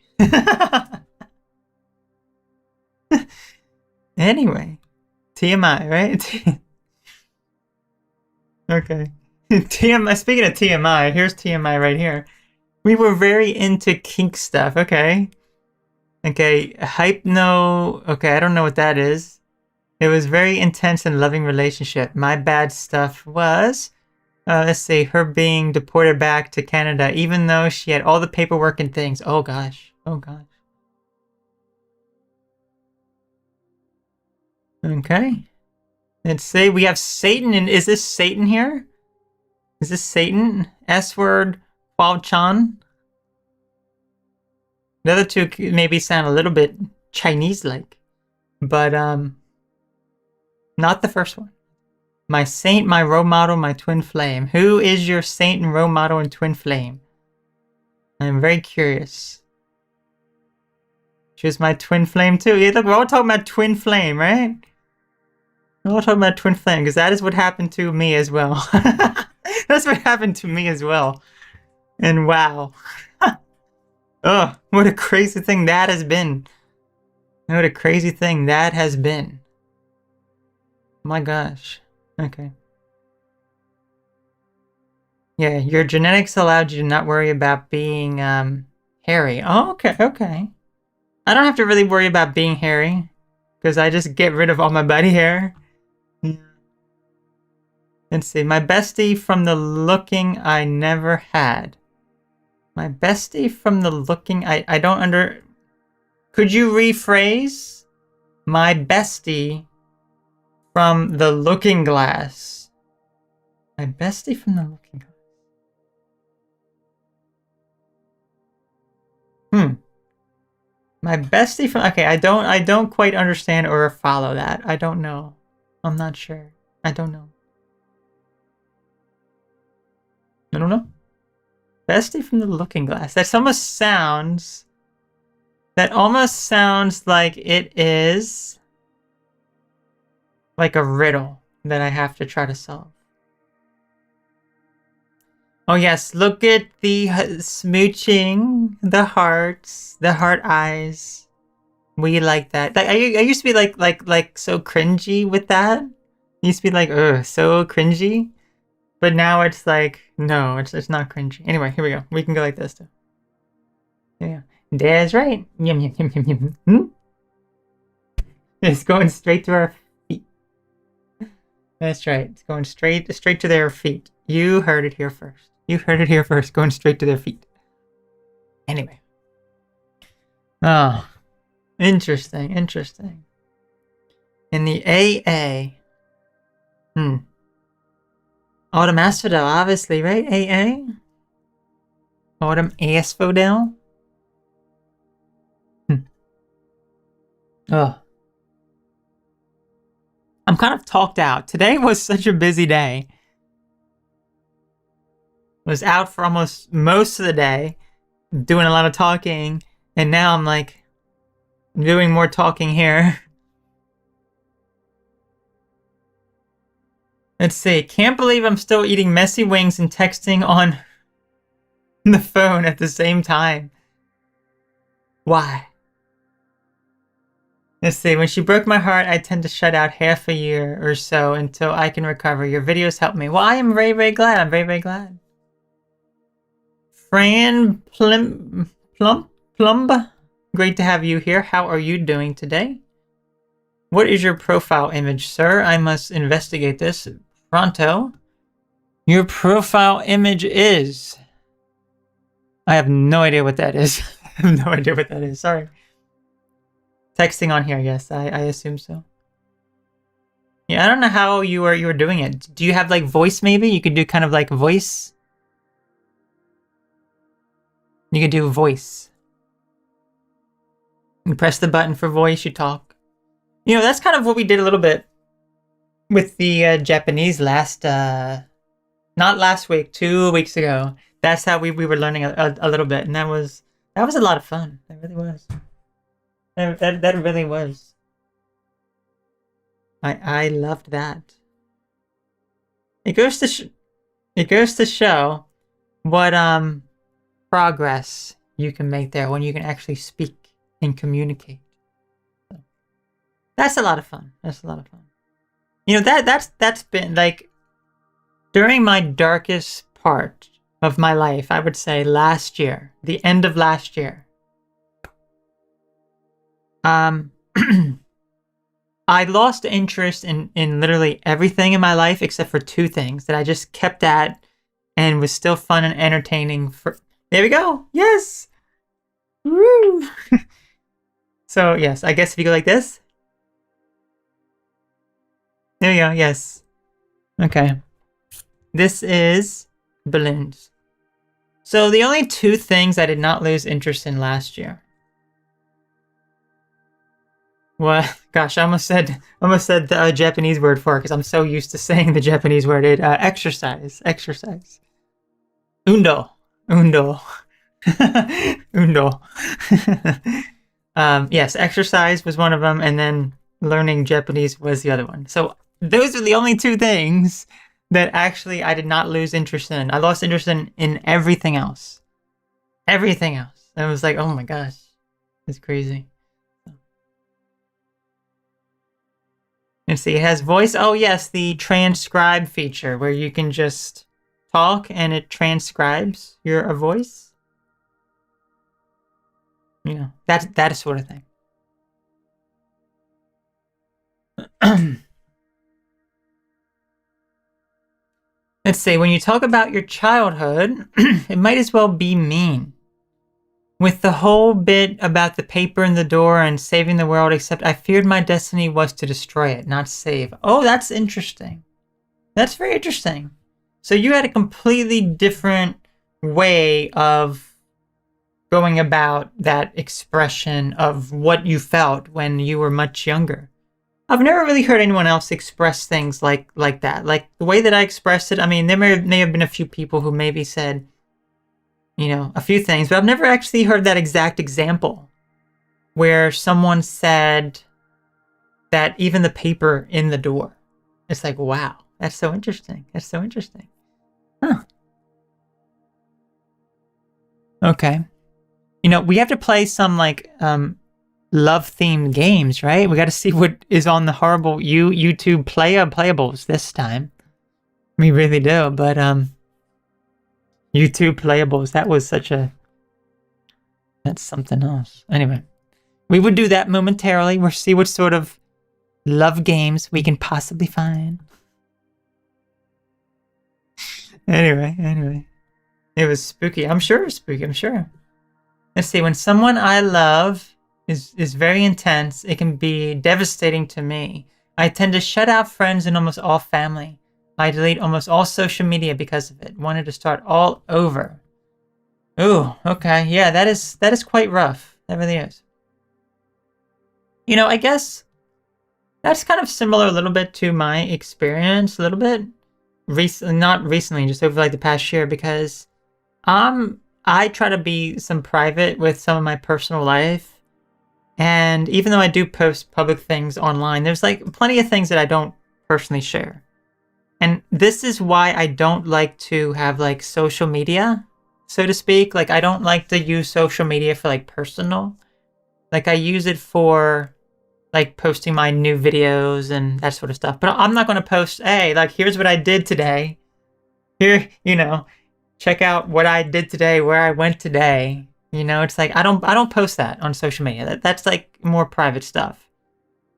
Anyway, TMI, right? Okay. TMI. Speaking of TMI, here's TMI right here. We were very into kink stuff. Okay. Okay. Hypno. Okay, I don't know what that is. It was very intense and loving relationship. My bad stuff was. Let's see, her being deported back to Canada, even though she had all the paperwork and things. Oh gosh. Oh gosh. Okay. Let's say we have Satan, and is this Satan here? Is this Satan? S-word, Huao Chan? The other two maybe sound a little bit Chinese-like, but not the first one. My saint, my role model, my twin flame. Who is your saint and role model and twin flame? I'm very curious. She's my twin flame too. Yeah, look, we're all talking about twin flame, right? We're all talking about twin flame because that is what happened to me as well. That's what happened to me as well. And wow. Oh, what a crazy thing that has been. What a crazy thing that has been. My gosh. Okay. Yeah, your genetics allowed you to not worry about being hairy. Oh, okay, okay. I don't have to really worry about being hairy because I just get rid of all my body hair. Yeah. Let's see. My bestie from the looking I never had. My bestie from the looking I don't under... Could you rephrase? My bestie from the looking glass. My bestie from the looking glass. My bestie from... Okay, I don't quite understand or follow that. I don't know. I'm not sure. I don't know. I don't know. Bestie from the Looking Glass. That almost sounds... That almost sounds like it is... like a riddle that I have to try to solve. Oh yes, look at the smooching, the hearts, the heart eyes. We like that. I used to be like so cringy with that. I used to be like, ugh, so cringy. But now it's like, no, it's not cringy. Anyway, here we go. We can go like this too. Yeah, Dad's right. Yum yum yum yum yum. Hmm? It's going straight to our feet. That's right. It's going straight to their feet. You heard it here first. You heard it here first. Going straight to their feet. Anyway. Oh, interesting. Interesting. In the AA. Autumn Asphodel, obviously, right? AA? Autumn Asphodel? Oh. I'm kind of talked out. Today was such a busy day. Was out for almost most of the day, doing a lot of talking, and now I'm like doing more talking here. Let's see. Can't believe I'm still eating messy wings and texting on the phone at the same time. Why? Let's see. When she broke my heart, I tend to shut out half a year or so until I can recover. Your videos help me. Well, I am very, very glad. I'm very, very glad. Fran Plumb, great to have you here. How are you doing today? What is your profile image, sir? I must investigate this pronto. Your profile image is... I have no idea what that is. I have no idea what that is. Sorry. Texting on here, yes, I assume so. Yeah, I don't know how you were doing it. Do you have like voice maybe? You could do kind of like voice. You could do voice. You press the button for voice, you talk. You know, that's kind of what we did a little bit with the Japanese last, not last week, 2 weeks ago. That's how we were learning a little bit, and that was a lot of fun. That really was. That really was. I loved that. It goes to show what progress you can make there when you can actually speak and communicate. So, that's a lot of fun. That's a lot of fun. You know, that's been like during my darkest part of my life, I would say last year, the end of last year. I lost interest in literally everything in my life except for 2 things that I just kept at and was still fun and entertaining for... There we go! Yes! Woo! So, yes, I guess if you go like this. There we go, yes. Okay. This is balloons. So the only 2 things I did not lose interest in last year. Well, gosh, I almost said the Japanese word for it because I'm so used to saying the Japanese word. Exercise. Undo. Undo. Yes, exercise was one of them, and then learning Japanese was the other one. So those are the only 2 things that actually I did not lose interest in. I lost interest in everything else. Everything else. I was like, oh my gosh, it's crazy. Let's see, it has voice. Oh yes, the transcribe feature where you can just talk and it transcribes your voice. You know, that sort of thing. Let's see, when you talk about your childhood, it might as well be mean. With the whole bit about the paper in the door and saving the world, except I feared my destiny was to destroy it, not save. Oh, that's interesting. That's very interesting. So you had a completely different way of going about that expression of what you felt when you were much younger. I've never really heard anyone else express things like that. Like the way that I expressed it, I mean, there may have been a few people who maybe said, a few things, but I've never actually heard that exact example where someone said that even the paper in the door. It's like, wow, that's so interesting. That's so interesting. Huh. Okay. We have to play some love-themed games, right? We got to see what is on the horrible YouTube playables this time. We really do, but YouTube playables, that's something else. Anyway, we would do that momentarily. We'll see what sort of love games we can possibly find. Anyway. It was spooky. I'm sure it was spooky, I'm sure. Let's see, when someone I love is very intense, it can be devastating to me. I tend to shut out friends and almost all family. I delete almost all social media because of it. Wanted to start all over. Ooh, okay. Yeah, that is quite rough. That really is. I guess that's kind of similar a little bit to my experience, a little bit. Not recently, just over the past year, because I try to be some private with some of my personal life. And even though I do post public things online, there's plenty of things that I don't personally share. And this is why I don't like to have social media, so to speak. I don't like to use social media for personal. I use it for posting my new videos and that sort of stuff. But I'm not going to post, hey, here's what I did today. Here, check out what I did today, where I went today. It's I don't post that on social media. That's more private stuff.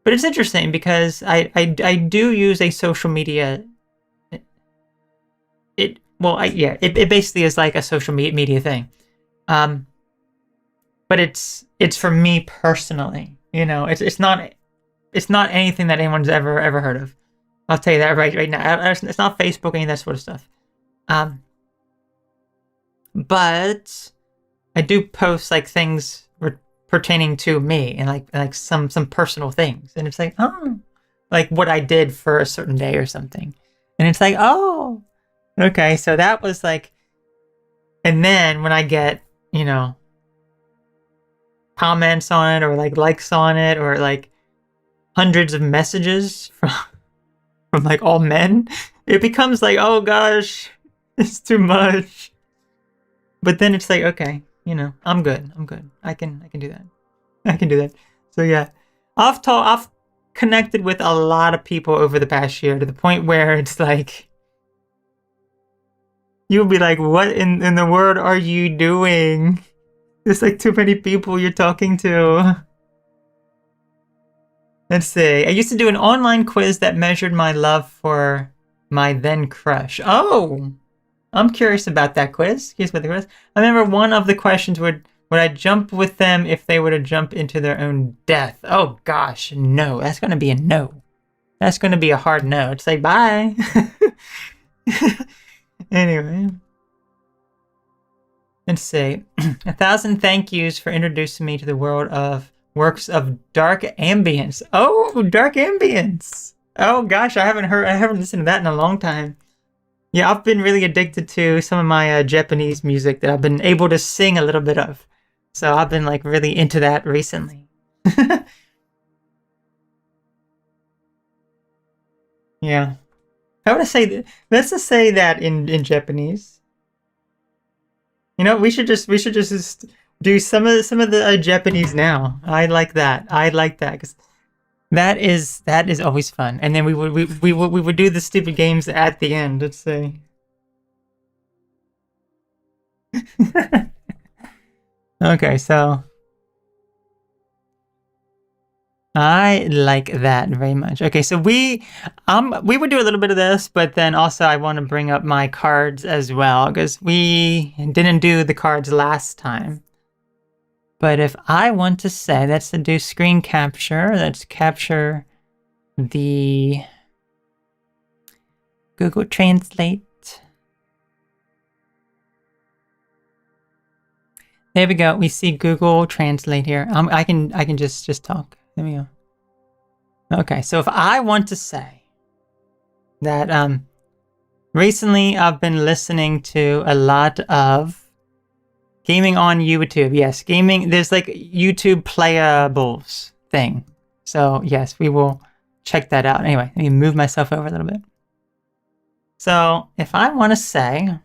But it's interesting because I do use a social media. It basically is a social media thing. But it's for me personally. It's not anything that anyone's ever heard of. I'll tell you that right now. It's not Facebook, any of that sort of stuff. But I do post things pertaining to me and some personal things, and it's what I did for a certain day or something, and it's oh, okay, so that was and then when I get comments on it or likes on it or hundreds of messages from all men, it becomes oh gosh, it's too much. But then it's okay, I'm good. I can do that. I can do that. So yeah, I've connected with a lot of people over the past year to the point where it's you'll be what in the world are you doing? There's too many people you're talking to. Let's see. I used to do an online quiz that measured my love for my then crush. Oh, I'm curious about that quiz. I remember one of the questions would I jump with them if they were to jump into their own death? Oh gosh, no. That's going to be a no. That's going to be a hard no. It's bye. Anyway. Let's see. 1,000 thank yous for introducing me to the world of works of dark ambience. Oh, dark ambience. Oh gosh, I haven't listened to that in a long time. Yeah, I've been really addicted to some of my Japanese music that I've been able to sing a little bit of. So I've been really into that recently. Yeah. How would I say that? Let's just say that in Japanese. We should just do some of the Japanese now. I like that because that is always fun. And then we would do the stupid games at the end. Let's see. Okay, so I like that very much. Okay, so we would do a little bit of this, but then also I want to bring up my cards as well because we didn't do the cards last time. But if I want to say, let's do screen capture. Let's capture the Google Translate. There we go. We see Google Translate here. I can just talk. There we go. Okay, so if I want to say that recently I've been listening to a lot of gaming on YouTube. Yes, gaming. There's like YouTube playables thing. So yes, we will check that out. Anyway, let me move myself over a little bit. So if I want to say,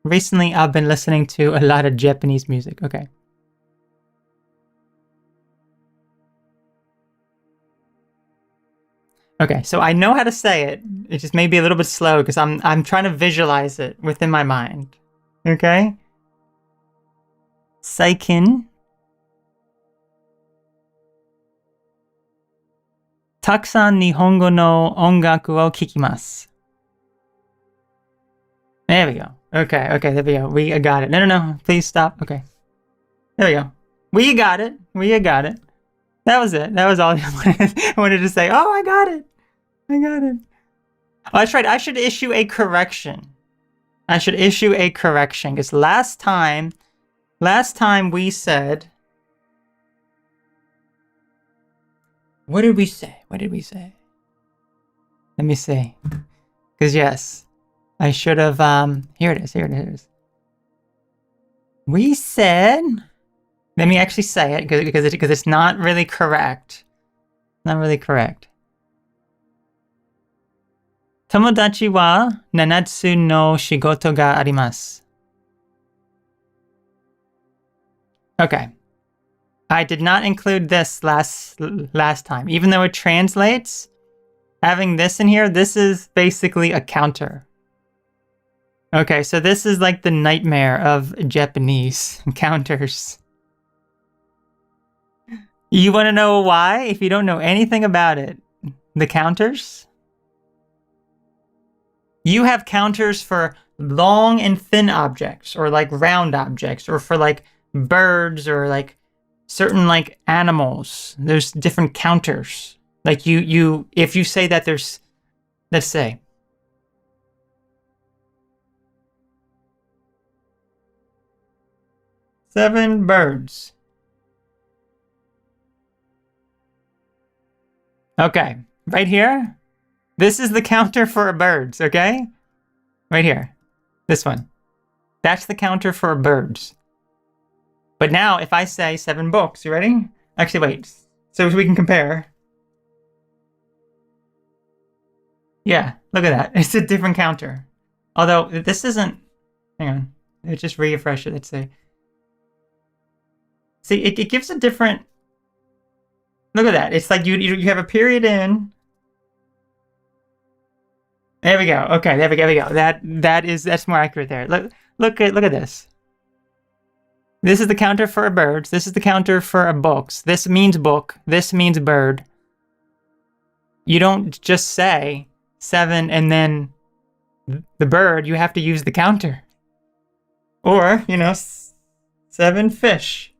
recently I've been listening to a lot of Japanese music. Okay. Okay, so I know how to say it. It just may be a little bit slow because I'm trying to visualize it within my mind. Okay? Saikin. Takusan Nihongo no ongaku wo kikimasu. There we go. Okay, there we go. We got it. No. Please stop. Okay. There we go. We got it. That was it. That was all I wanted to say. Oh, I got it. Oh, that's right. I should issue a correction. Because last time we said... What did we say? Let me see. Because yes, I should have... Here it is. We said... Let me actually say it, because it's not really correct. Tomodachi wa nanatsu no shigoto ga arimasu. Okay. I did not include this last time. Even though it translates, having this in here, this is basically a counter. Okay, so this is like the nightmare of Japanese counters. You want to know why? If you don't know anything about it, the counters? You have counters for long and thin objects, or like round objects, or for like birds, or like certain like animals. There's different counters. Like if you say that there's, let's say, seven birds. Okay, right here. This is the counter for birds, okay? Right here. This one. That's the counter for birds. But now, if I say 7 books, you ready? Actually, wait. So we can compare. Yeah, look at that. It's a different counter. Although, this isn't... Hang on. Let's just refresh it, let's see. See, it gives a different... Look at that. It's like you have a period in... There we go. Okay, there we go. That's more accurate there. Look at this. This is the counter for birds. This is the counter for books. This means book. This means bird. You don't just say 7 and then the bird. You have to use the counter. Or, 7 fish.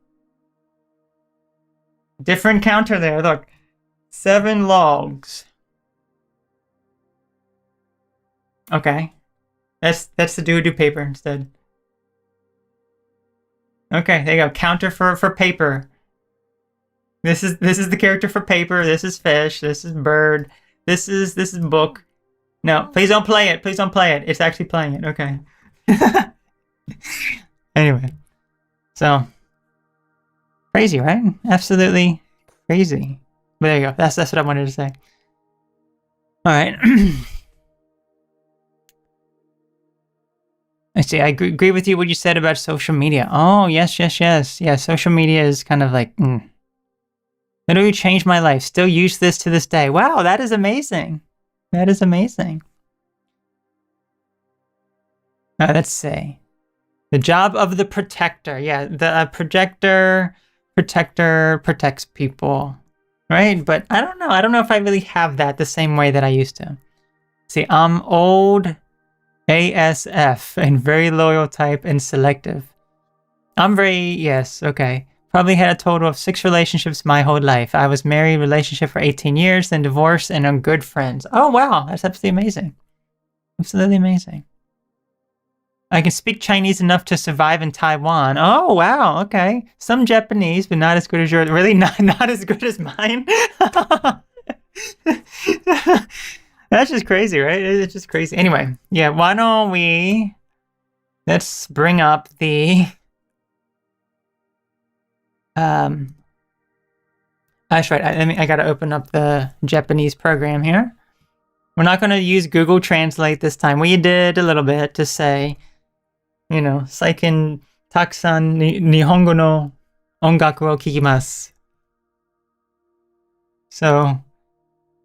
Different counter there. Look, 7 logs. Okay, that's the do paper instead. Okay, there you go. Counter for paper. This is the character for paper. This is fish. This is bird. This is book. No, please don't play it. It's actually playing it. Okay. Anyway, so crazy, right? Absolutely crazy. But there you go. That's what I wanted to say. All right. I see. I agree with you what you said about social media. Oh, yes. Yeah, social media is kind of like, literally changed my life. Still use this to this day. Wow, that is amazing. Let's see. The job of the protector. Yeah, the protector protects people, right? But I don't know. I don't know if I really have that the same way that I used to. See, I'm old ASF and very loyal type and selective. I'm yes, okay. Probably had a total of 6 relationships my whole life. I was married, relationship for 18 years, then divorced, and I'm good friends. Oh, wow. That's absolutely amazing. I can speak Chinese enough to survive in Taiwan. Oh, wow. Okay. Some Japanese, but not as good as yours. Really? Not as good as mine? That's just crazy, right? It's just crazy. Anyway, yeah, why don't we... Let's bring up the... That's right. I gotta open up the Japanese program here. We're not gonna use Google Translate this time. We did a little bit to say, you know, Saikin takusan Nihongo no ongaku wo kikimasu. So,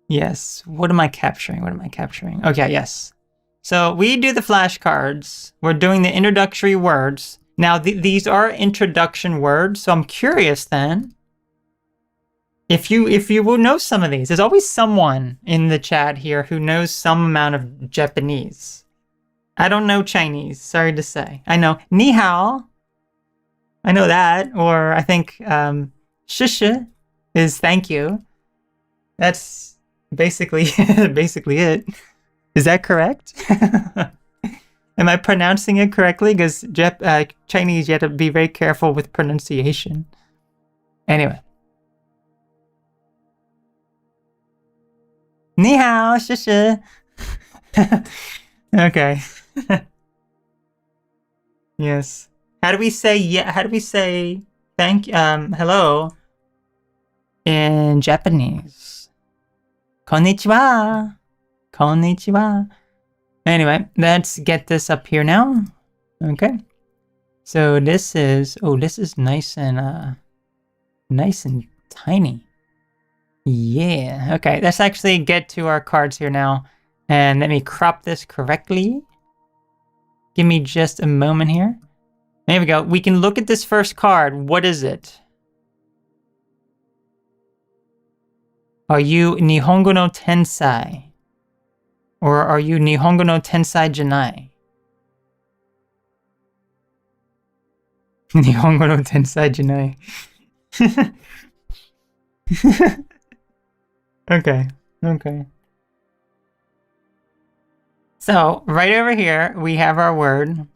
yes. What am I capturing? Okay, yes. So we do the flashcards. We're doing the introductory words. Now, these are introduction words, so I'm curious then if you will know some of these. There's always someone in the chat here who knows some amount of Japanese. I don't know Chinese, sorry to say. I know ni hao. I know that, or I think shishi is thank you. That's basically it. Is that correct? Am I pronouncing it correctly? Because Chinese, you have to be very careful with pronunciation. Anyway. Ni hao, shishi. Okay. Yes. How do we say hello in Japanese? Konnichiwa. Konnichiwa. Anyway, let's get this up here now. Okay. So this is nice and tiny. Yeah. Okay, let's actually get to our cards here now. And let me crop this correctly. Give me just a moment here. There we go. We can look at this first card. What is it? Are you Nihongo no Tensai? Or are you Nihongo no Tensai Janai? Nihongo no Tensai Janai. Okay. So, right over here, we have our word.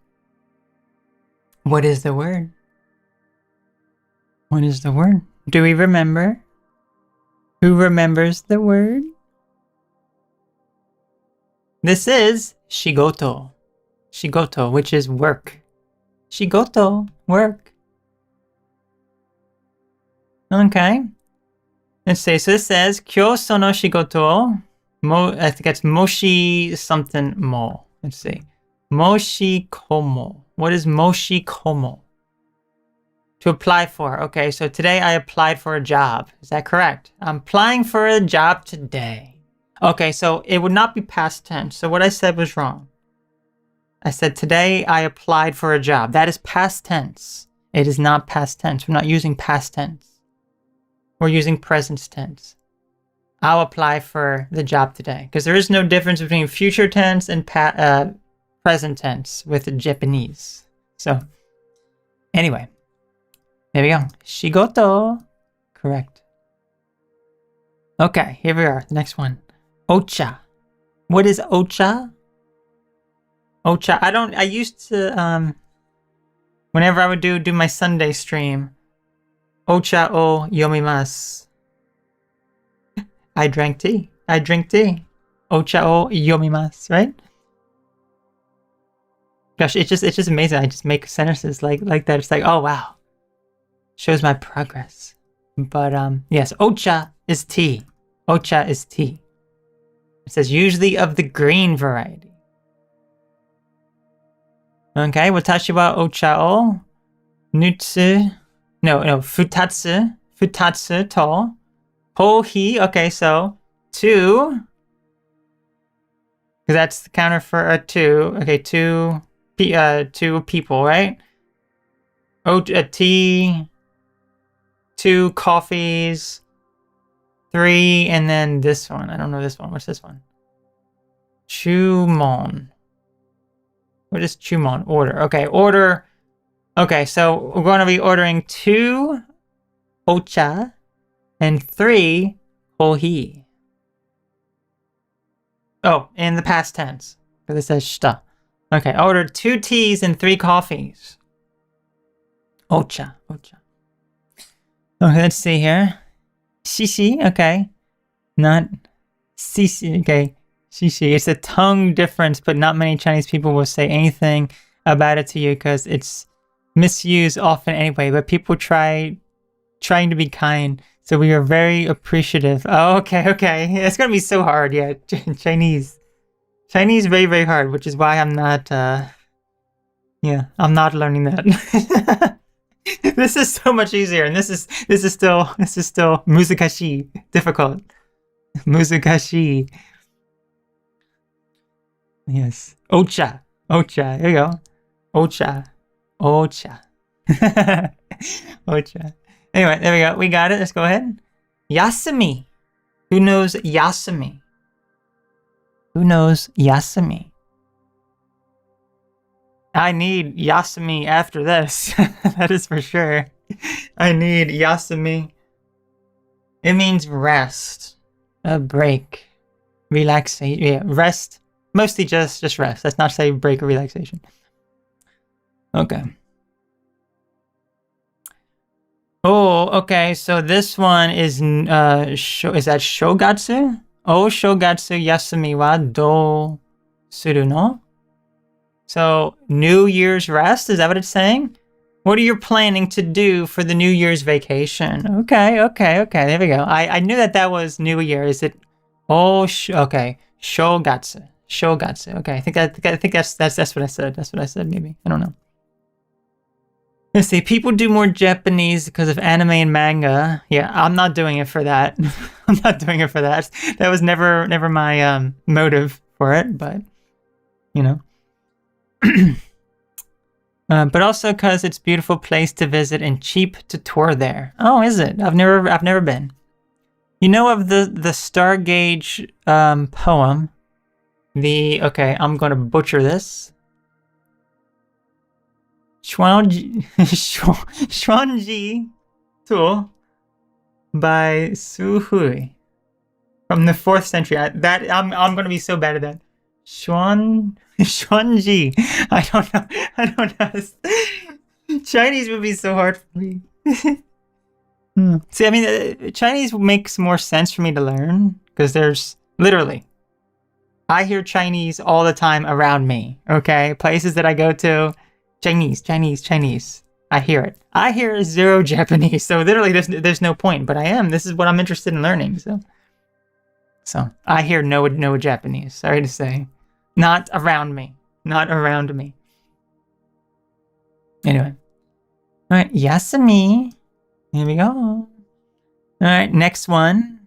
What is the word? What is the word? Do we remember? Who remembers the word? This is shigoto. Shigoto, which is work. Shigoto, work. Okay. Let's see. So this says, Kyo sono shigoto. I think it's moshi something mo. Let's see. Moshi komo. What is moshi komo? To apply for. Okay, so today I applied for a job. Is that correct? I'm applying for a job today. Okay, so it would not be past tense. So what I said was wrong. I said today I applied for a job. That is past tense. It is not past tense. We're not using past tense. We're using present tense. I'll apply for the job today. Because there is no difference between future tense and present tense with Japanese. So, anyway. There we go. Shigoto. Correct. Okay, here we are. Next one. Ocha. What is ocha? Ocha. I used to, whenever I would do my Sunday stream, ocha o yomimasu. I drank tea. I drink tea. Ocha o yomimasu, right? Gosh, it's just amazing. I just make sentences like that. It's like, oh wow. Shows my progress. But yes, ocha is tea. Ocha is tea. It says usually of the green variety. Okay, watashi wa ocha o nutsu. No, futatsu. Futatsu to. Kohi. Okay, so 2. Because that's the counter for a 2. Okay, 2 people, right? Tea. 2 coffees. 3, and then this one. I don't know this one. What's this one? Chumon. What is chumon? Order. Okay, order. Okay, so we're going to be ordering 2 ocha and 3 kohi. Oh, in the past tense. Because it says shita. Okay, I ordered 2 teas and 3 coffees. Ocha. Okay, let's see here. Shishi, okay. Not Shishi, okay. Shishi. It's a tongue difference, but not many Chinese people will say anything about it to you because it's misused often anyway, but people trying to be kind. So we are very appreciative. Oh, okay. It's gonna be so hard, yeah. Chinese. Very, very hard, which is why I'm not, yeah, I'm not learning that. This is so much easier, and this is still muzikashi, difficult. Muzikashi. Yes. Ocha. Here you go. Ocha. Ocha. Anyway, there we go. We got it. Let's go ahead. Yasumi. Who knows Yasumi? I need Yasumi after this. That is for sure. I need Yasumi. It means rest. A break. Relaxation. Yeah, rest. Mostly just rest. Let's not say break or relaxation. Okay. Oh, okay. So this one is is that shogatsu? Oh, shogatsu yasumi wa do suru no? So, New Year's rest, is that what it's saying? What are you planning to do for the New Year's vacation? Okay, there we go. I knew that was New Year. Is it? Oh, okay. Shogatsu. Okay, I think that's what I said. That's what I said, maybe. I don't know. Let's see. People do more Japanese because of anime and manga. Yeah, I'm not doing it for that. I'm not doing it for that. That was never my motive for it, but, you know. But also because it's a beautiful place to visit and cheap to tour there. Oh, is it? I've never been. You know of the Star Gauge poem? Okay, I'm gonna butcher this. Xuanji Tu by Su Hui from the 4th century. I'm gonna be so bad at that. Xuanji. I don't know. Chinese would be so hard for me. See, I mean, Chinese makes more sense for me to learn because there's literally, I hear Chinese all the time around me. Okay, places that I go to, Chinese. I hear it. I hear 0 Japanese, so literally there's no point. But this is what I'm interested in learning. So I hear no Japanese. Sorry to say. Not around me. Anyway. Alright, Yasumi. Here we go. Alright, next one.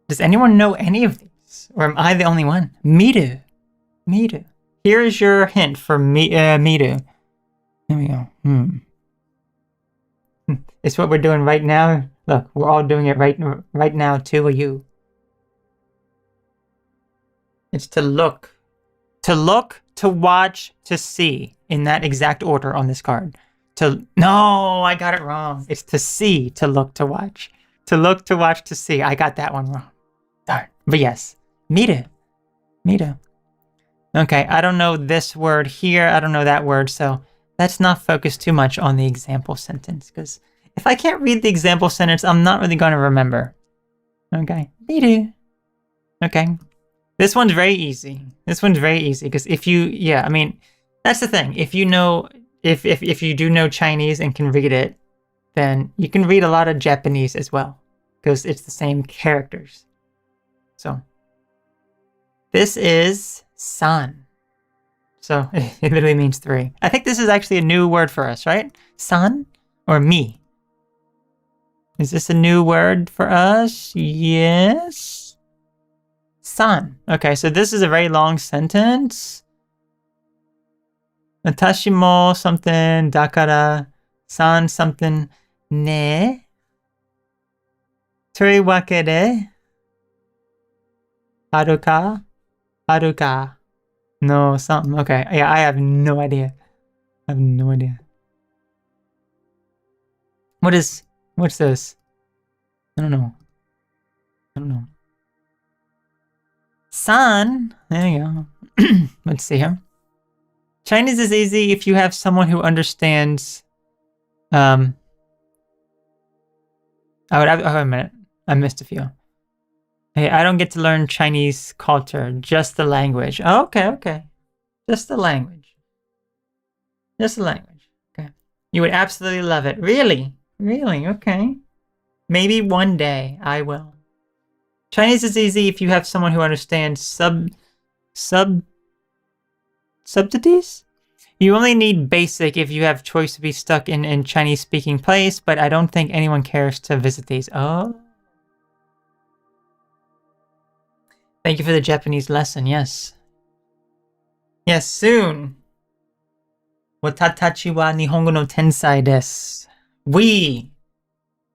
Does anyone know any of these? Or am I the only one? Miru. Here is your hint for Miru. Here we go. It's what we're doing right now. Look, we're all doing it right now too, you. It's to look. To watch, to see, in that exact order on this card. No, I got it wrong. It's to see, to look, to watch. To look, to watch, to see. I got that one wrong. Darn. But yes, Miru. Okay, I don't know this word here. I don't know that word, so let's not focus too much on the example sentence, because if I can't read the example sentence, I'm not really going to remember. Okay, Miru. Okay. This one's very easy. Because if you, I mean, that's the thing. If you know, if you do know Chinese and can read it, then you can read a lot of Japanese as well, because it's the same characters. So, this is san. So, it literally means 3. I think this is actually a new word for us, right? San or mi? Is this a new word for us? Yes. San. Okay, so this is a very long sentence. Watashi mo something, dakara, san something, ne. Tori wake de. Haruka. No, something. Okay, yeah, I have no idea. What's this? I don't know. San. There you go. Let's see here. Chinese is easy if you have someone who understands. Oh, wait a minute. I missed a few. Hey, I don't get to learn Chinese culture, just the language. Oh, okay. Just the language. Just the language. Okay. You would absolutely love it. Really? Really? Okay. Maybe one day I will. Chinese is easy if you have someone who understands subtleties? You only need basic if you have choice to be stuck in Chinese speaking place, but I don't think anyone cares to visit these. Oh. Thank you for the Japanese lesson, yes. Yes, soon. Watatachi wa Nihongo no tensai desu. We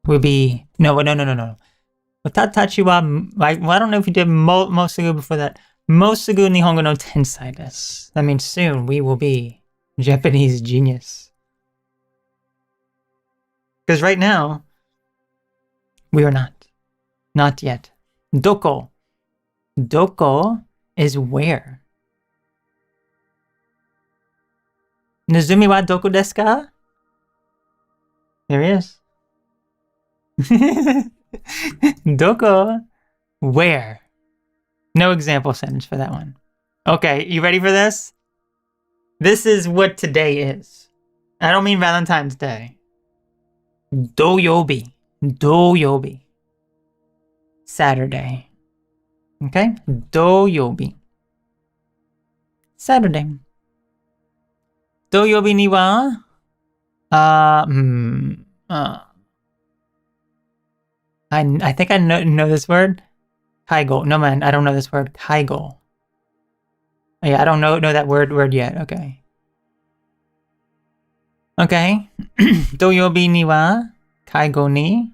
will be... No. Watatachi wa... I don't know if we did Mosugu before that. Mosugu Nihongo no tensai desu. That means soon we will be Japanese genius. Because right now, we are not. Not yet. Doko. Doko is where? Nozumi wa doko desu ka? There he is. Doko, where? No example sentence for that one. Okay, you ready for this? This is what today is. I don't mean Valentine's Day. Doyobi. Doyobi. Saturday. Okay? Doyobi. Saturday. Doyobi ni wa... I think I know this word. Kaigo. No, man, I don't know this word. Kaigo. Yeah, I don't know that word yet. Okay. Okay. Doyobi ni wa kaigo ni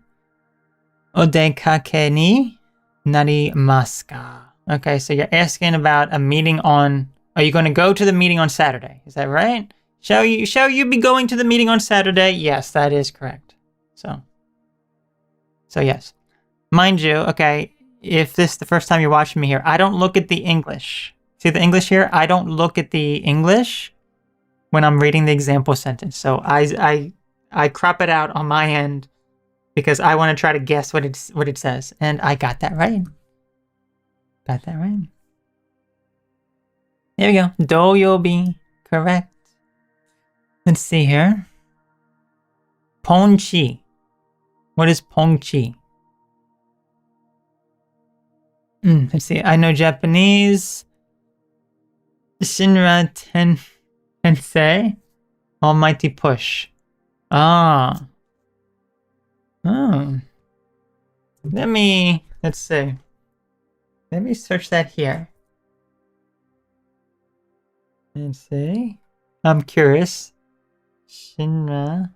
odekake ni narimasu ka? Okay, so you're asking about a meeting on... Are you going to go to the meeting on Saturday? Is that right? Shall you be going to the meeting on Saturday? Yes, that is correct. So yes. Mind you, okay, if this is the first time you're watching me here, I don't look at the English. See the English here? I don't look at the English when I'm reading the example sentence. So I crop it out on my end because I want to try to guess what it says. And I got that right. Got that right. There we go. Doyobi. Correct. Let's see here. Ponchi. What is ponchi? Let's see. I know Japanese. Shinra Tensei. Almighty push. Ah. Oh. Let's see. Let me search that here. Let's see. I'm curious. Shinra.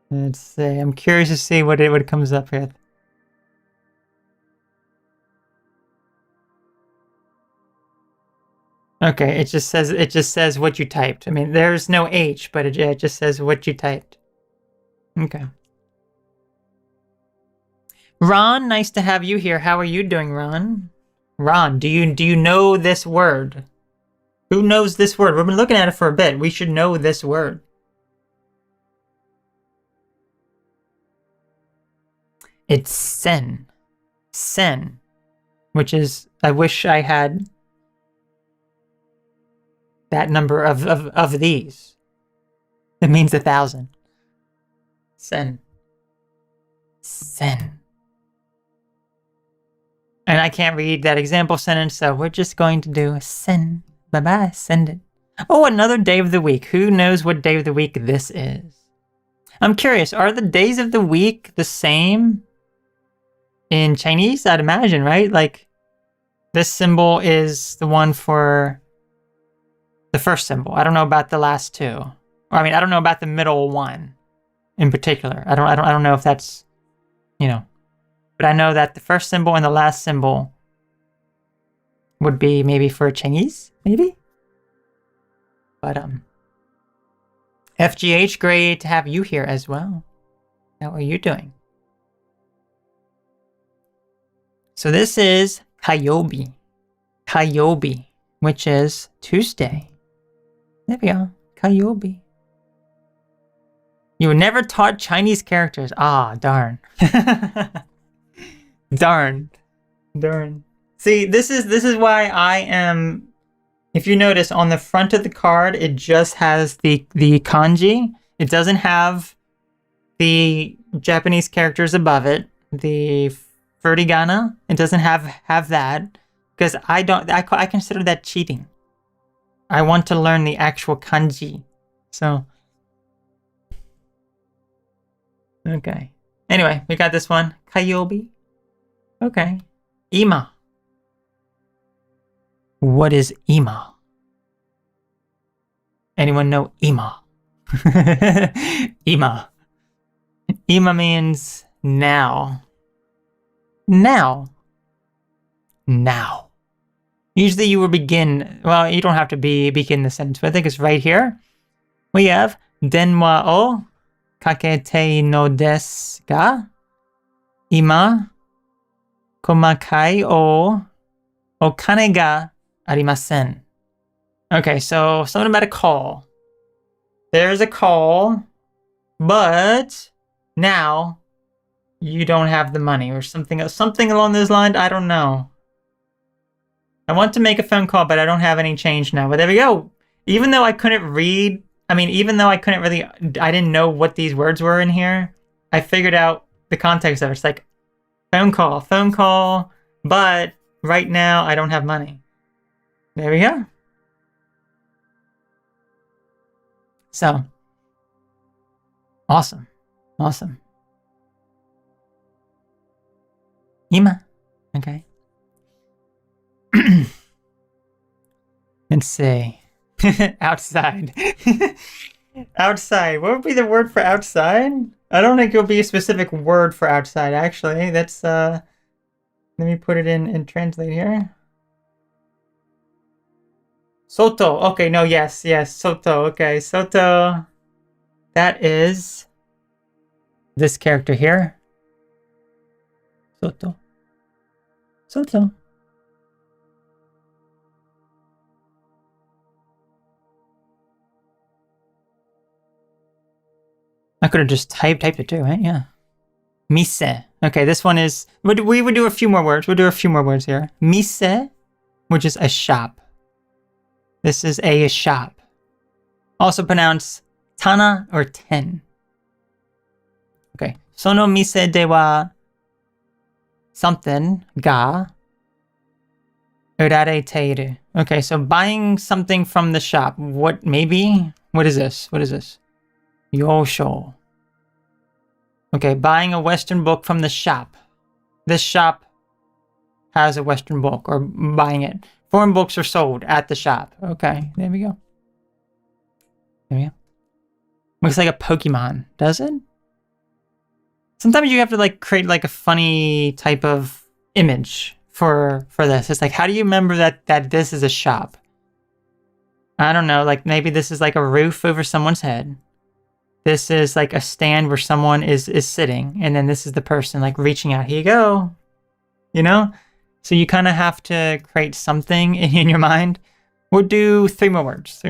Let's see. I'm curious to see what it comes up with. Okay, it just says what you typed. I mean, there's no H, but it just says what you typed. Okay. Ron, nice to have you here. How are you doing, Ron? Ron, do you know this word? Who knows this word? We've been looking at it for a bit. We should know this word. It's sen. Sen. Which is, I wish I had that number of these. It means 1,000. Sen. Sen. And I can't read that example sentence, so we're just going to do send. Bye-bye, send it. Oh, another day of the week. Who knows what day of the week this is? I'm curious, are the days of the week the same in Chinese? I'd imagine, right? Like, this symbol is the one for the first symbol. I don't know about the last two. Or, I mean, I don't know about the middle one in particular. I don't know if that's, you know. But I know that the first symbol and the last symbol would be maybe for Chinese, maybe? But, FGH, great to have you here as well. How are you doing? So this is Kayobi. Kayobi, which is Tuesday. There we go. Kayobi. You were never taught Chinese characters. Ah, darn. Darn. See, this is why I am. If you notice, on the front of the card, it just has the kanji. It doesn't have the Japanese characters above it. The furigana. It doesn't have that because I consider that cheating. I want to learn the actual kanji. So. Okay. Anyway, we got this one. Kayobi. Okay. Ima. What is ima? Anyone know ima? Ima. Ima means now. Now. Usually you will begin, well, you don't have to begin the sentence, but I think it's right here. We have denwa o kakete no desu ga ima komakai o okane ga arimasen. Okay, so something about a call. There's a call, but now you don't have the money or something along those lines. I don't know. I want to make a phone call, but I don't have any change now. But there we go. Even though I couldn't read, I didn't know what these words were in here, I figured out the context of it. It's like phone call, but right now I don't have money. There we go. So, awesome. Ima. Okay. Let's see. Outside. Outside. What would be the word for outside? I don't think it'll be a specific word for outside, actually. That's, let me put it in translate here. Soto. Okay, no, yes. Soto. Okay, Soto. That is this character here. Soto. I could have just typed it too, right? Yeah. Mise. Okay, this one is... We would do a few more words. We'll do a few more words here. Mise, which is a shop. This is a shop. Also pronounced tana or ten. Okay. Sono mise de wa something ga urarete. Okay, so buying something from the shop. What is this? Yosho. Okay, buying a Western book from the shop. This shop has a Western book, or buying it. Foreign books are sold at the shop. Okay, there we go. Looks like a Pokemon, does it? Sometimes you have to create a funny type of image for this. It's like, how do you remember that this is a shop? I don't know, maybe this is a roof over someone's head. This is a stand where someone is sitting, and then this is the person reaching out. Here you go. You know? So you kind of have to create something in your mind. We'll do 3 more words.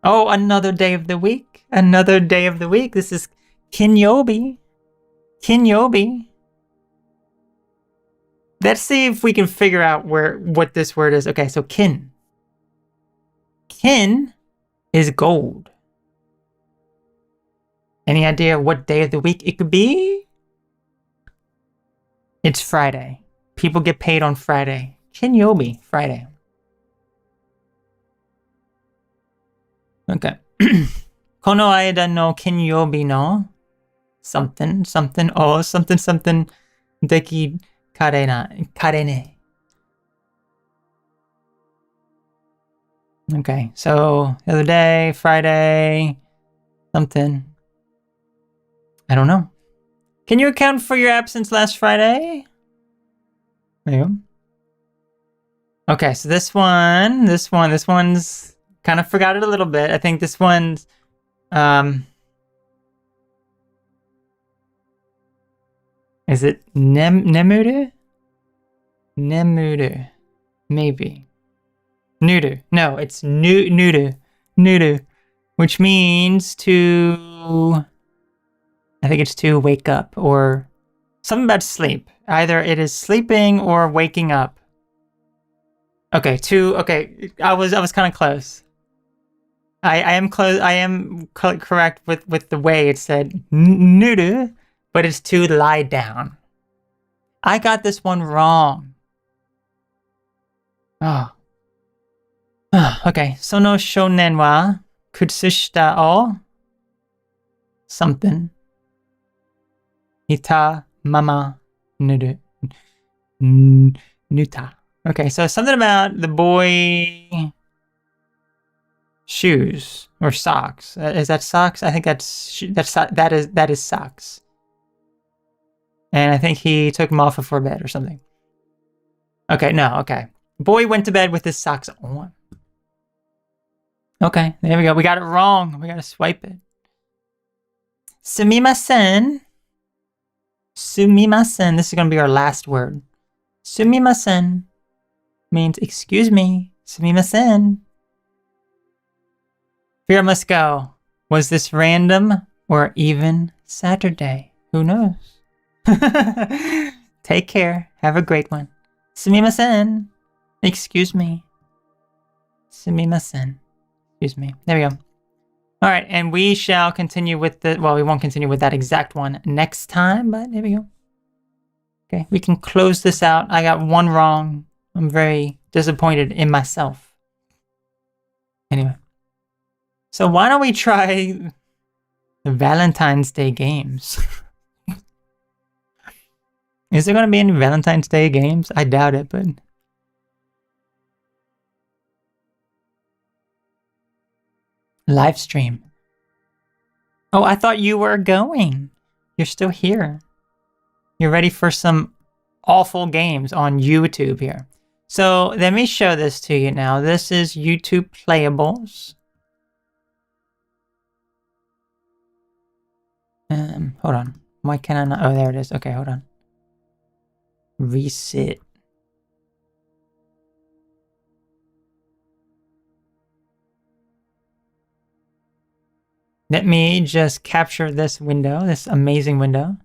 Oh, another day of the week. This is Kinyobi. Let's see if we can figure out what this word is. Okay, so kin. Kin is gold. Any idea what day of the week it could be? It's Friday. People get paid on Friday. Kinyobi, Friday. Okay. Kono aida no kinyobi no something deki karene. Okay, so the other day, Friday, something. I don't know. Can you account for your absence last Friday? There you go. Okay, so this one's kind of forgot it a little bit. I think this one's is it nemuru? Nemuru. Maybe. Nudu. No, it's nudu. Nudu. Which means to... I think it's to wake up or something about sleep. Either it is sleeping or waking up. Okay, okay, I was kind of close. I am close. I am correct with the way it said nudu, but it's to lie down. I got this one wrong. Oh. Okay. Sono shonen wa kutsushita o something. Ita mama nudu. Nuta. Okay, so something about the boy shoes or socks. Is that socks? I think that is socks. And I think he took them off before bed or something. Okay, no, okay. Boy went to bed with his socks on. Okay, there we go. We got it wrong. We gotta swipe it. Sumimasen. Sumimasen. This is gonna be our last word. Sumimasen means excuse me. Sumimasen. Here I must go. Was this random or even Saturday? Who knows? Take care. Have a great one. Sumimasen. Excuse me. Sumimasen. Excuse me. There we go. All right, and we shall continue with the... Well, we won't continue with that exact one next time, but there we go. Okay, we can close this out. I got one wrong. I'm very disappointed in myself. Anyway. So why don't we try the Valentine's Day games? Is there going to be any Valentine's Day games? I doubt it, but... Live stream. Oh, I thought you were going. You're still here. You're ready for some awful games on YouTube here. So let me show this to you now. This is YouTube Playables. Hold on. Why can I not? Oh, there it is. Okay, hold on. Reset. Let me just capture this window, this amazing window.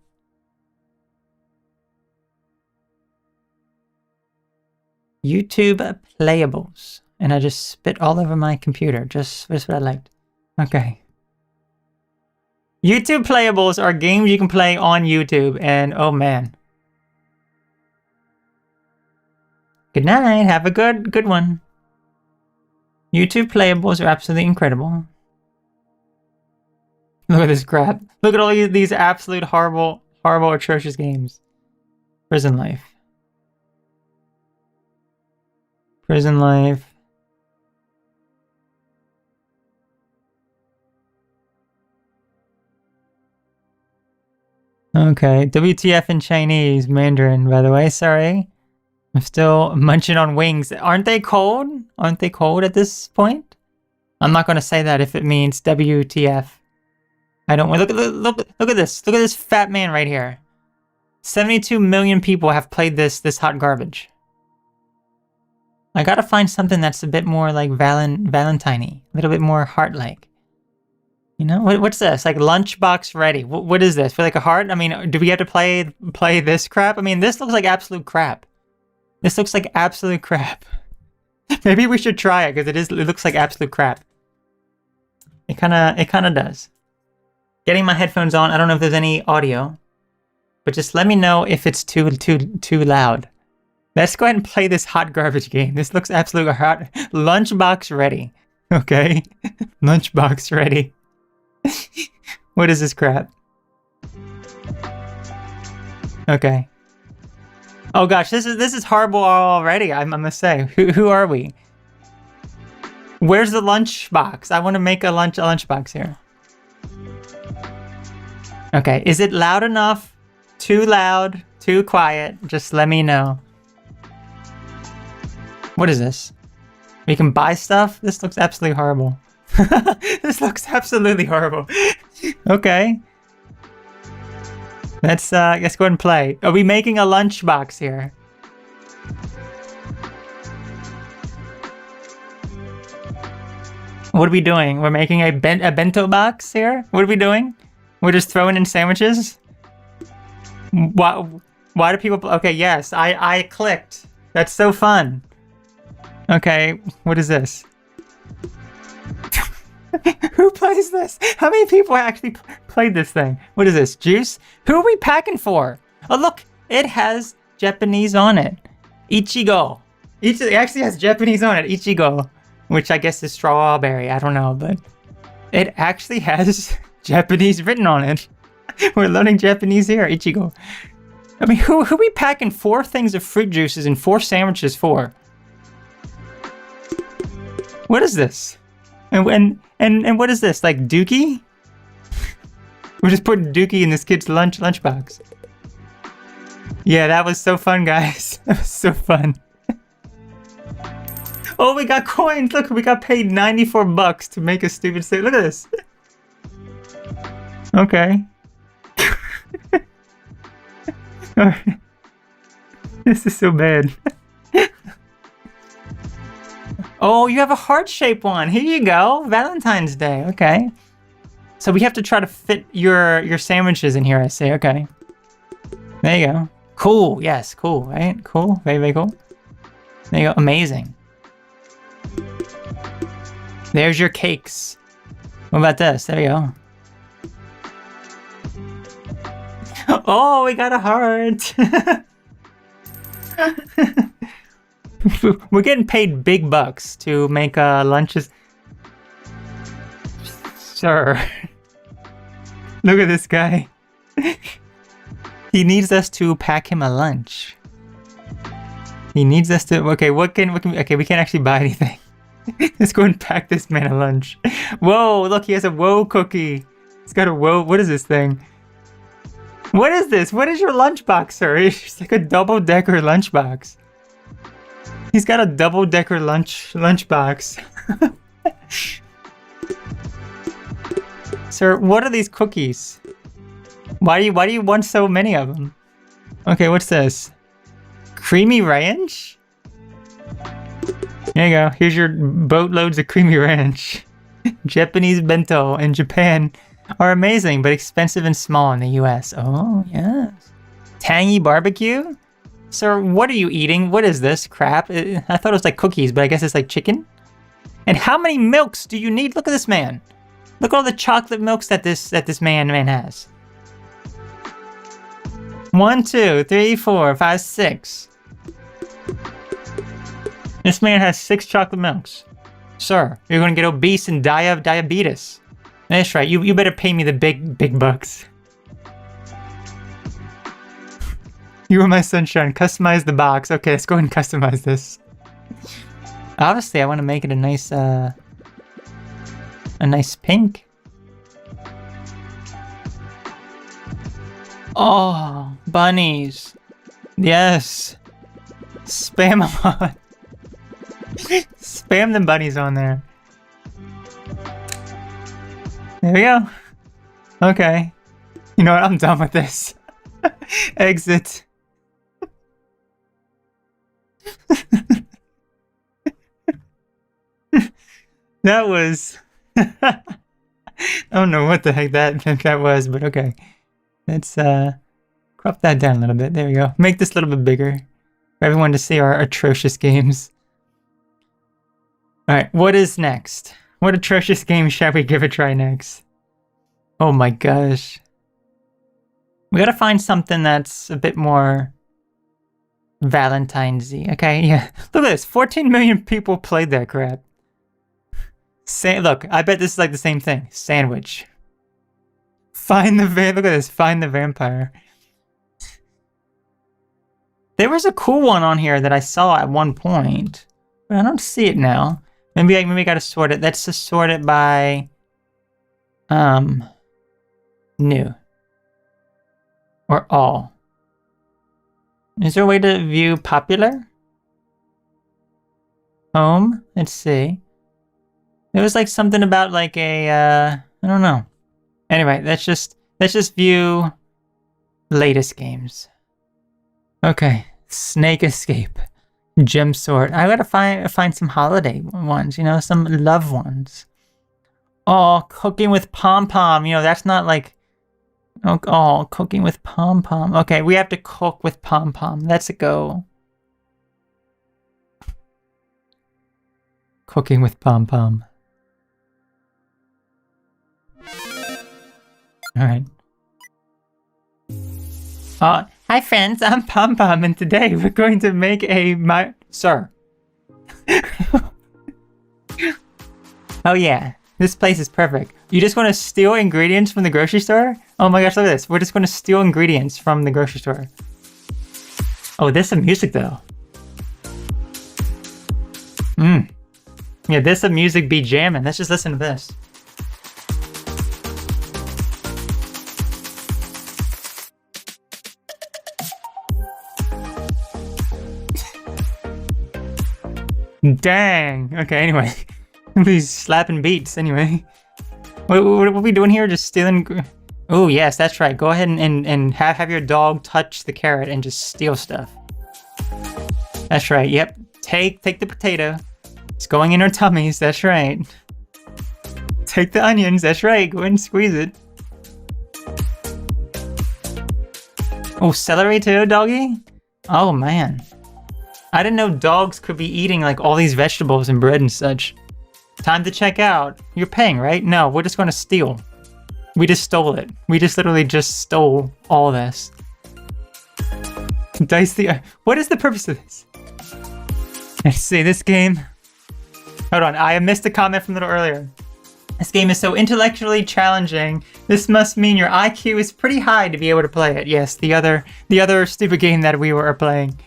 YouTube Playables. And I just spit all over my computer. Just what I liked. Okay. YouTube Playables are games you can play on YouTube, and oh man. Good night. Have a good one. YouTube Playables are absolutely incredible. Look at this crap. Look at all these absolute horrible, atrocious games. Prison Life. Prison Life. Okay, WTF in Chinese, Mandarin, by the way, sorry. I'm still munching on wings. Aren't they cold? Aren't they cold at this point? I'm not going to say that if it means WTF. I don't want. Look at this. Look at this fat man right here. 72 million people have played this hot garbage. I gotta find something that's a bit more like Valentine-y, a little bit more heart-like. You know, what's this? Like Lunchbox Ready. What is this? For like a heart? I mean, do we have to play this crap? I mean, this looks like absolute crap. This looks like absolute crap. Maybe we should try it because it looks like absolute crap. It kind of does. Getting my headphones on. I don't know if there's any audio, but just let me know if it's too loud. Let's go ahead and play this hot garbage game. This looks absolutely hot. Lunchbox Ready. Okay. Lunchbox Ready. What is this crap? Okay. Oh gosh, this is horrible already. I must say. Who are we? Where's the lunchbox? I want to make a lunchbox here. Okay, is it loud enough? Too loud? Too quiet? Just let me know. What is this? We can buy stuff? This looks absolutely horrible. This looks absolutely horrible. Okay. Let's go ahead and play. Are we making a lunchbox here? What are we doing? We're making a bento box here? What are we doing? We're just throwing in sandwiches? Why do people... Okay, yes, I clicked. That's so fun. Okay, what is this? Who plays this? How many people actually played this thing? What is this? Juice? Who are we packing for? Oh, look. It has Japanese on it. Ichigo. It actually has Japanese on it. Ichigo. Which I guess is strawberry. I don't know, but it actually has Japanese written on it. We're learning Japanese here. Ichigo. I mean, who are we packing 4 things of fruit juices and 4 sandwiches for? What is this? And what is this? Like Dookie? We're just putting Dookie in this kid's lunchbox. Yeah, that was so fun, guys. That was so fun. Oh, we got coins. Look, we got paid 94 bucks to make a stupid save. Look at this. Okay. This is so bad. Oh, you have a heart-shaped one. Here you go. Valentine's Day. Okay. So we have to try to fit your sandwiches in here, I see. Okay. There you go. Cool. Yes, cool, right? Cool. Very, very cool. There you go. Amazing. There's your cakes. What about this? There you go. Oh, we got a heart. We're getting paid big bucks to make lunches. Sir. Look at this guy. He needs us to pack him a lunch. He needs us to... Okay, what can we... Okay, we can't actually buy anything. Let's go and pack this man a lunch. Whoa, look, he has a whoa cookie. He's got a whoa... What is this thing? What is this? What is your lunchbox, sir? It's like a double-decker lunchbox. He's got a double-decker lunchbox. Sir, what are these cookies? Why do you want so many of them? Okay, what's this? Creamy ranch? There you go. Here's your boatloads of creamy ranch. Japanese bento in Japan are amazing, but expensive and small in the US. Oh, yes. Tangy barbecue? Sir, what are you eating? What is this crap? I thought it was like cookies, but I guess it's like chicken. And how many milks do you need? Look at this man. Look at all the chocolate milks that this man has. 1, 2, 3, 4, 5, 6. This man has 6 chocolate milks. Sir, you're gonna get obese and die of diabetes. That's right, you better pay me the big bucks. You are my sunshine. Customize the box. Okay, let's go ahead and customize this. Obviously, I want to make it a nice pink. Oh, bunnies. Yes. Spam them on. Spam the bunnies on there. There we go. Okay. You know what? I'm done with this. Exit. That was... I don't know what the heck that was, but okay. Let's crop that down a little bit. There we go. Make this a little bit bigger for everyone to see our atrocious games. Alright, what is next? What atrocious game shall we give a try next? Oh my gosh. We gotta find something that's a bit more Valentine's-y. Okay, yeah. Look at this. 14 million people played that crap. Look, I bet this is like the same thing. Sandwich. Find the look at this. Find the vampire. There was a cool one on here that I saw at one point, but I don't see it now. Maybe I gotta sort it. Let's just sort it by new or all. Is there a way to view popular? Home. Let's see. There was like something about like a I don't know. Anyway, let's just view latest games. Okay, Snake Escape, Gem Sword. I gotta find some holiday ones, you know, some love ones. Oh, cooking with PomPom. You know, that's not like... Oh, cooking with PomPom. Okay, we have to cook with PomPom. Let's go. Cooking with PomPom. Alright. Hi friends, I'm PomPom, and today we're going to make Sir. Oh yeah, this place is perfect. You just want to steal ingredients from the grocery store? Oh my gosh, look at this. We're just going to steal ingredients from the grocery store. Oh, there's some music though. Yeah, there's some music be jamming. Let's just listen to this. Dang. Okay, anyway. These slapping beats, anyway. What are we doing here? Just stealing... Oh, yes, that's right. Go ahead and have your dog touch the carrot and just steal stuff. That's right, yep. Take the potato. It's going in our tummies, that's right. Take the onions, that's right. Go ahead and squeeze it. Oh, celery too, doggy? Oh, man. I didn't know dogs could be eating like all these vegetables and bread and such. Time to check out. You're paying, right? No, we're just going to steal. We just stole it. We just literally just stole all this. Dice the... What is the purpose of this? Let's see, this game... Hold on, I missed a comment from a little earlier. This game is so intellectually challenging. This must mean your IQ is pretty high to be able to play it. Yes, the other stupid game that we were playing.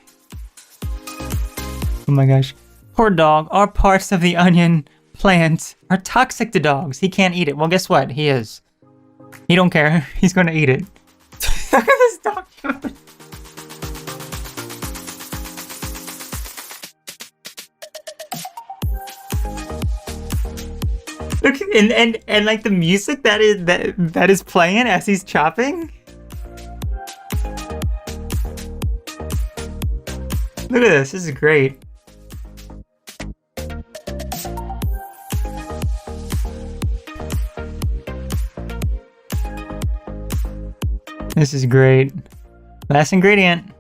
Oh my gosh. Poor dog. All parts of the onion plant are toxic to dogs. He can't eat it. Well, guess what? He is. He don't care. He's gonna eat it. Look at this dog. Look, and like the music that is playing as he's chopping. Look at this. This is great. This is great. Last ingredient.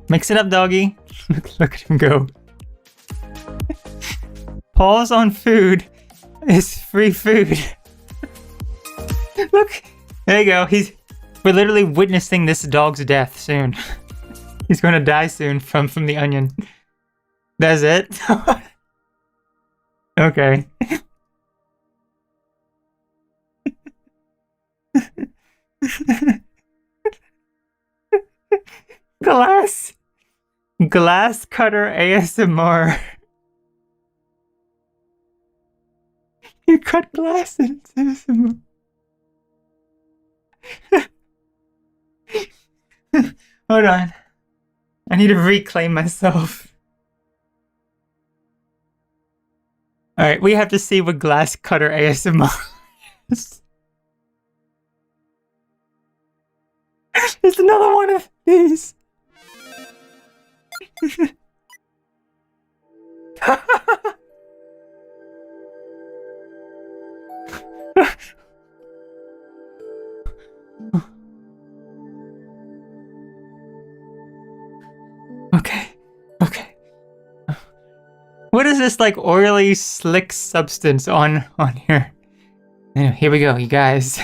Mix it up, doggy. Look at him go. Pause on food is free food. Look. There you go. We're literally witnessing this dog's death soon. He's gonna die soon from the onion. That's it? Okay. Glass cutter ASMR. You cut glass in ASMR. Hold on. I need to reclaim myself. Alright, we have to see what glass cutter ASMR is. There's another one of these. Okay. What is this like oily slick substance on here? Anyway, here we go, you guys.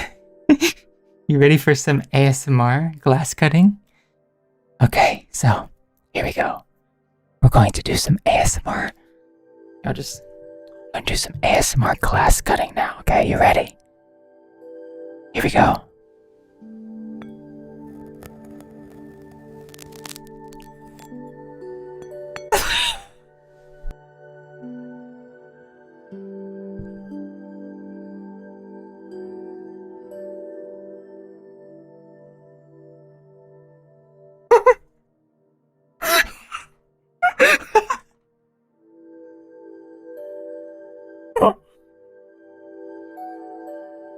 You ready for some ASMR glass cutting? Okay, so here we go. We're going to do some ASMR. I'm gonna do some ASMR glass cutting now, okay? You ready? Here we go.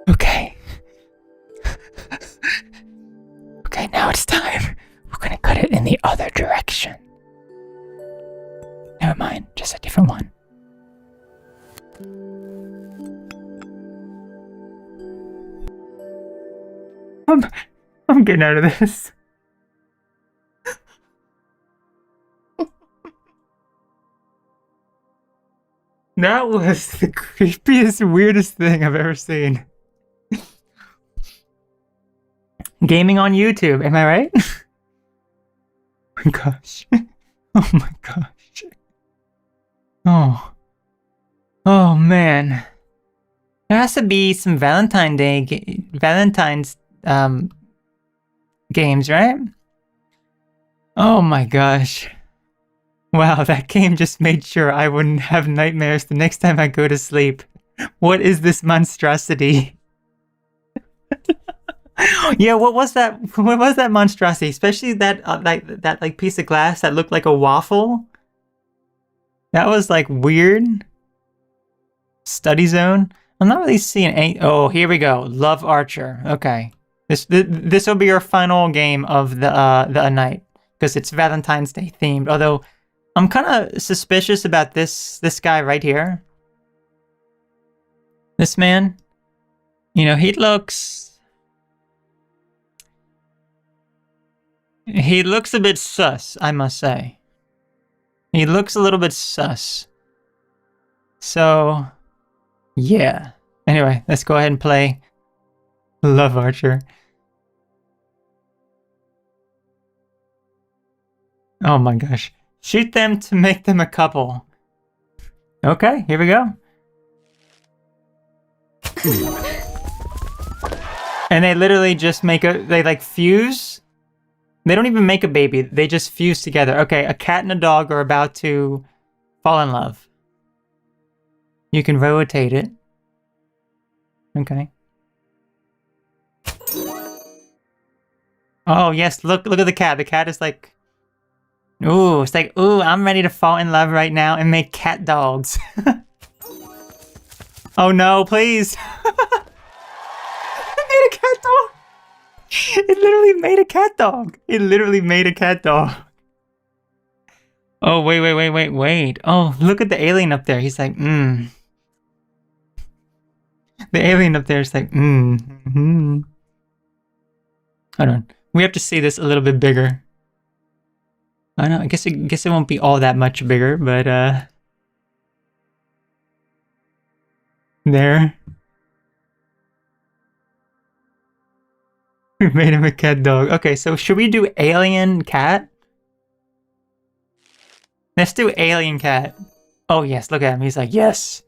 Okay. Okay, now it's time. We're gonna cut it in the other direction. Never mind, just a different one. I'm, I'm getting out of this. That was the creepiest, weirdest thing I've ever seen. Gaming on YouTube, am I right? Oh my gosh. Oh my gosh. Oh. Oh man. There has to be some Valentine's games, right? Oh my gosh. Wow, that game just made sure I wouldn't have nightmares the next time I go to sleep. What is this monstrosity? Yeah, what was that? What was that monstrosity? Especially that that piece of glass that looked like a waffle. That was like weird. Study zone. I'm not really seeing any. Oh, here we go. Love Archer. Okay, this will be our final game of the night because it's Valentine's Day themed. Although I'm kind of suspicious about this guy right here. This man. You know, he looks a bit sus, I must say. He looks a little bit sus. So, yeah. Anyway, let's go ahead and play Love Archer. Oh my gosh. Shoot them to make them a couple. Okay, here we go. And they literally just they like fuse. They don't even make a baby. They just fuse together. Okay, a cat and a dog are about to fall in love. You can rotate it. Okay. Oh, yes, look at the cat. The cat is like, ooh, it's like, ooh, I'm ready to fall in love right now and make cat dogs. Oh no, please. It made a cat dog. It literally made a cat dog. It literally made a cat dog. Oh, wait. Oh, look at the alien up there. He's like, The alien up there is like, Hold on. We have to see this a little bit bigger. I don't know. I guess it won't be all that much bigger, but there. We made him a cat dog. Okay, so should we do alien cat? Let's do alien cat. Oh yes, look at him. He's like, yes.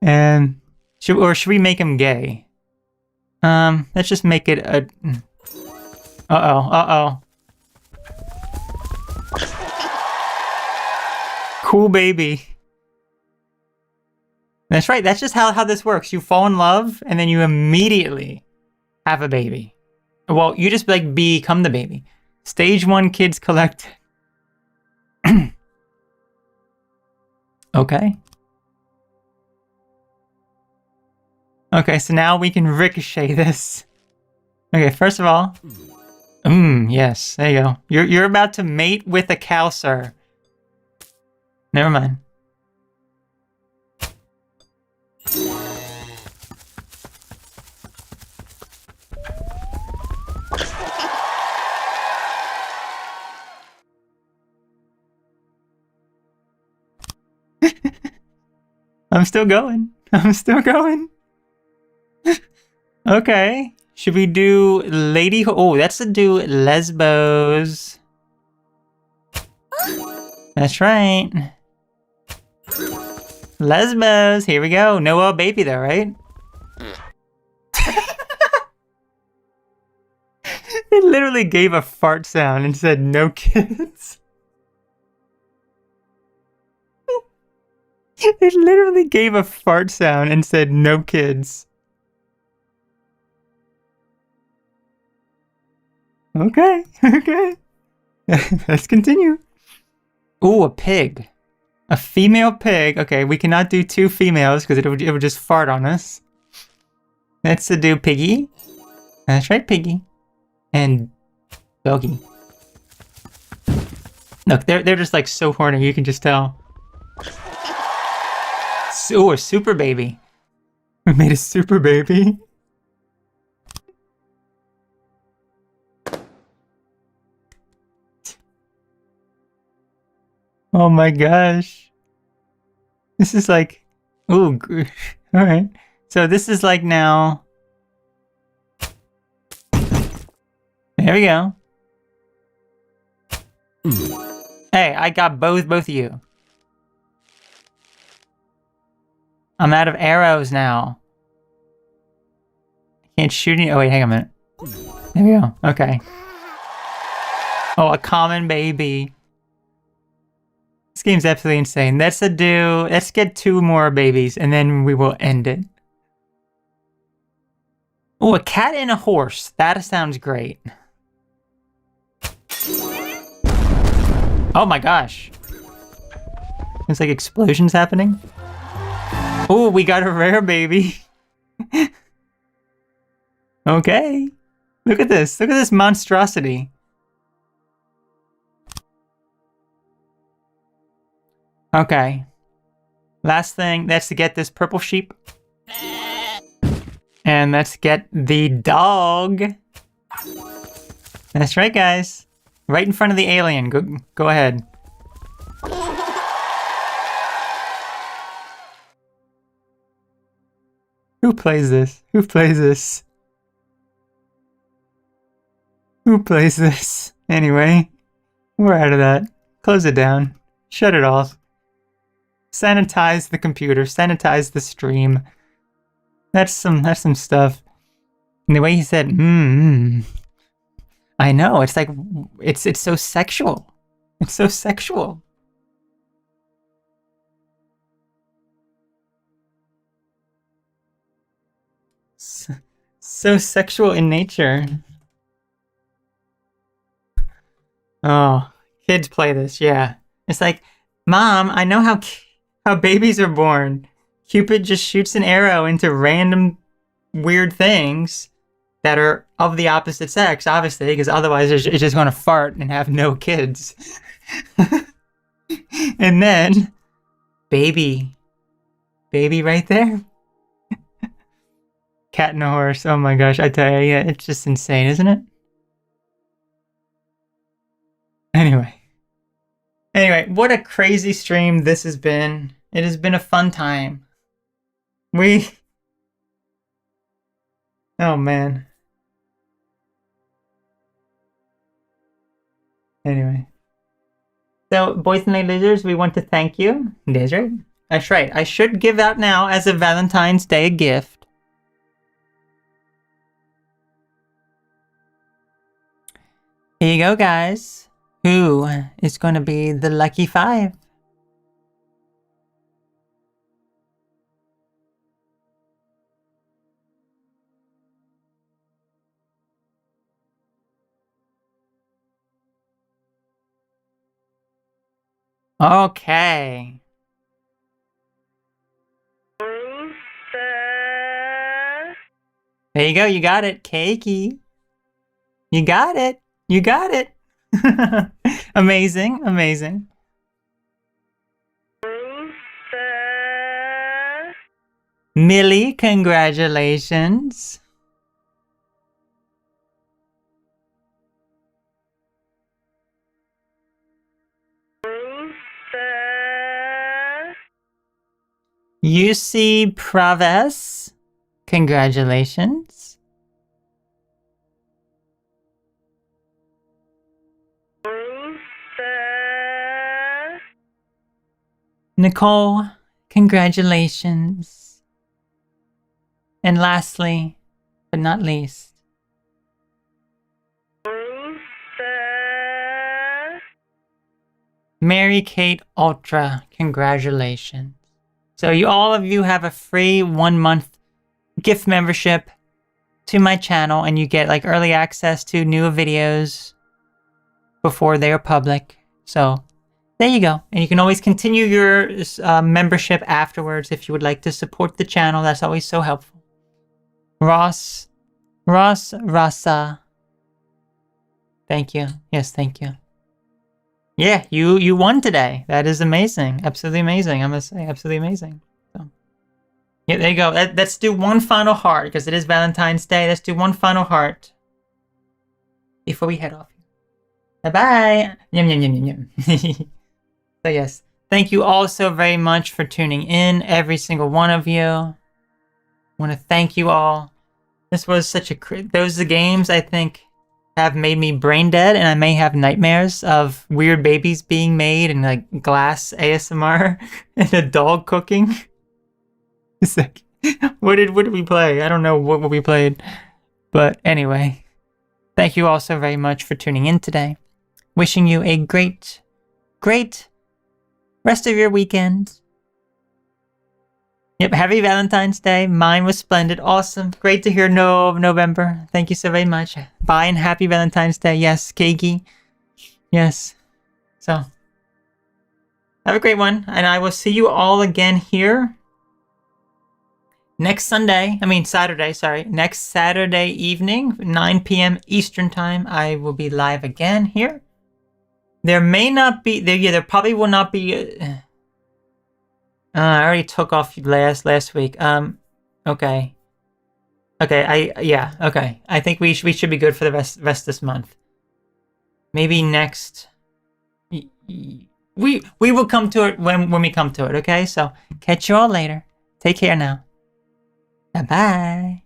And should we make him gay? Let's just make it a. Uh oh. Cool baby. That's right. That's just how this works. You fall in love, and then you immediately have a baby. Well, you just like become the baby. Stage 1 kids collect. Okay. Okay, so now we can ricochet this. Okay, first of all. Yes, there you go. You're about to mate with a cow, sir. Never mind. I'm still going. Okay. Should we do Lady... Oh, that's to do Lesbos. That's right. Lesbos. Here we go. No baby though, right? It literally gave a fart sound and said no kids. It literally gave a fart sound and said no kids. Okay. Let's continue. Ooh, a pig. A female pig. Okay, we cannot do 2 females because it would just fart on us. Let's do Piggy. That's right, Piggy. And Doggy. Look, they're just like so horny, you can just tell. Ooh, a super baby. We made a super baby. Oh my gosh. This is like, ooh, all right. So this is like now. There we go. Hey, I got both of you. I'm out of arrows now. I can't shoot any. Oh wait, hang on a minute. There we go. Okay. Oh, a common baby. This game's absolutely insane. Let's get 2 more babies and then we will end it. Oh, a cat and a horse. That sounds great. Oh my gosh. There's like explosions happening. Oh, we got a rare baby. Okay. Look at this. Look at this monstrosity. Okay. Last thing, that's to get this purple sheep. And let's get the dog. That's right, guys. Right in front of the alien. Go ahead. Who plays this? Who plays this? Who plays this? Anyway, we're out of that. Close it down. Shut it off. Sanitize the computer. Sanitize the stream. That's some stuff. And the way he said, I know, it's like, it's so sexual. It's so sexual. So sexual in nature. Oh, kids play this, yeah. It's like, Mom, I know how babies are born. Cupid just shoots an arrow into random weird things that are of the opposite sex, obviously, because otherwise it's just going to fart and have no kids. And then, baby right there. Cat and a horse. Oh my gosh, I tell you, yeah, it's just insane, isn't it? Anyway, what a crazy stream this has been. It has been a fun time. Oh man. Anyway. So, boys and ladies, we want to thank you. That's right. That's right. I should give out now as a Valentine's Day gift. Here you go, guys. Who is going to be the lucky 5? Okay. There you go. You got it. Cakey. You got it. You got it. Amazing. Amazing. Millie, congratulations. UC Praves, congratulations. Nicole, congratulations. And lastly, but not least, Mary Kate Ultra, congratulations. So all of you have a free 1-month gift membership to my channel, and you get like early access to new videos before they are public. So there you go. And you can always continue your membership afterwards if you would like to support the channel. That's always so helpful. Rasa. Thank you. Yes, thank you. Yeah, you won today. That is amazing. Absolutely amazing. I must say, absolutely amazing. So, Yeah, there you go. Let's do one final heart, because it is Valentine's Day. Let's do one final heart before we head off. Bye-bye. Yum, yum, yum, yum, yum. So yes, thank you all so very much for tuning in, every single one of you. I want to thank you all. This was such a... Those are the games, I think, have made me brain dead, and I may have nightmares of weird babies being made and like glass ASMR and a dog cooking. It's like, what did we play? I don't know what we played. But anyway, thank you all so very much for tuning in today. Wishing you a great rest of your weekend. Yep, happy Valentine's Day. Mine was splendid. Awesome. Great to hear November. Thank you so very much. Bye and happy Valentine's Day. Yes, Keiki. Yes. So, have a great one. And I will see you all again here next Saturday, sorry. Next Saturday evening, 9 p.m. Eastern Time. I will be live again here. There may not be... there probably will not be... I already took off last week. Okay. Okay. I think we should be good for the rest this month. Maybe next... We will come to it when we come to it, okay? So, catch you all later. Take care now. Bye-bye.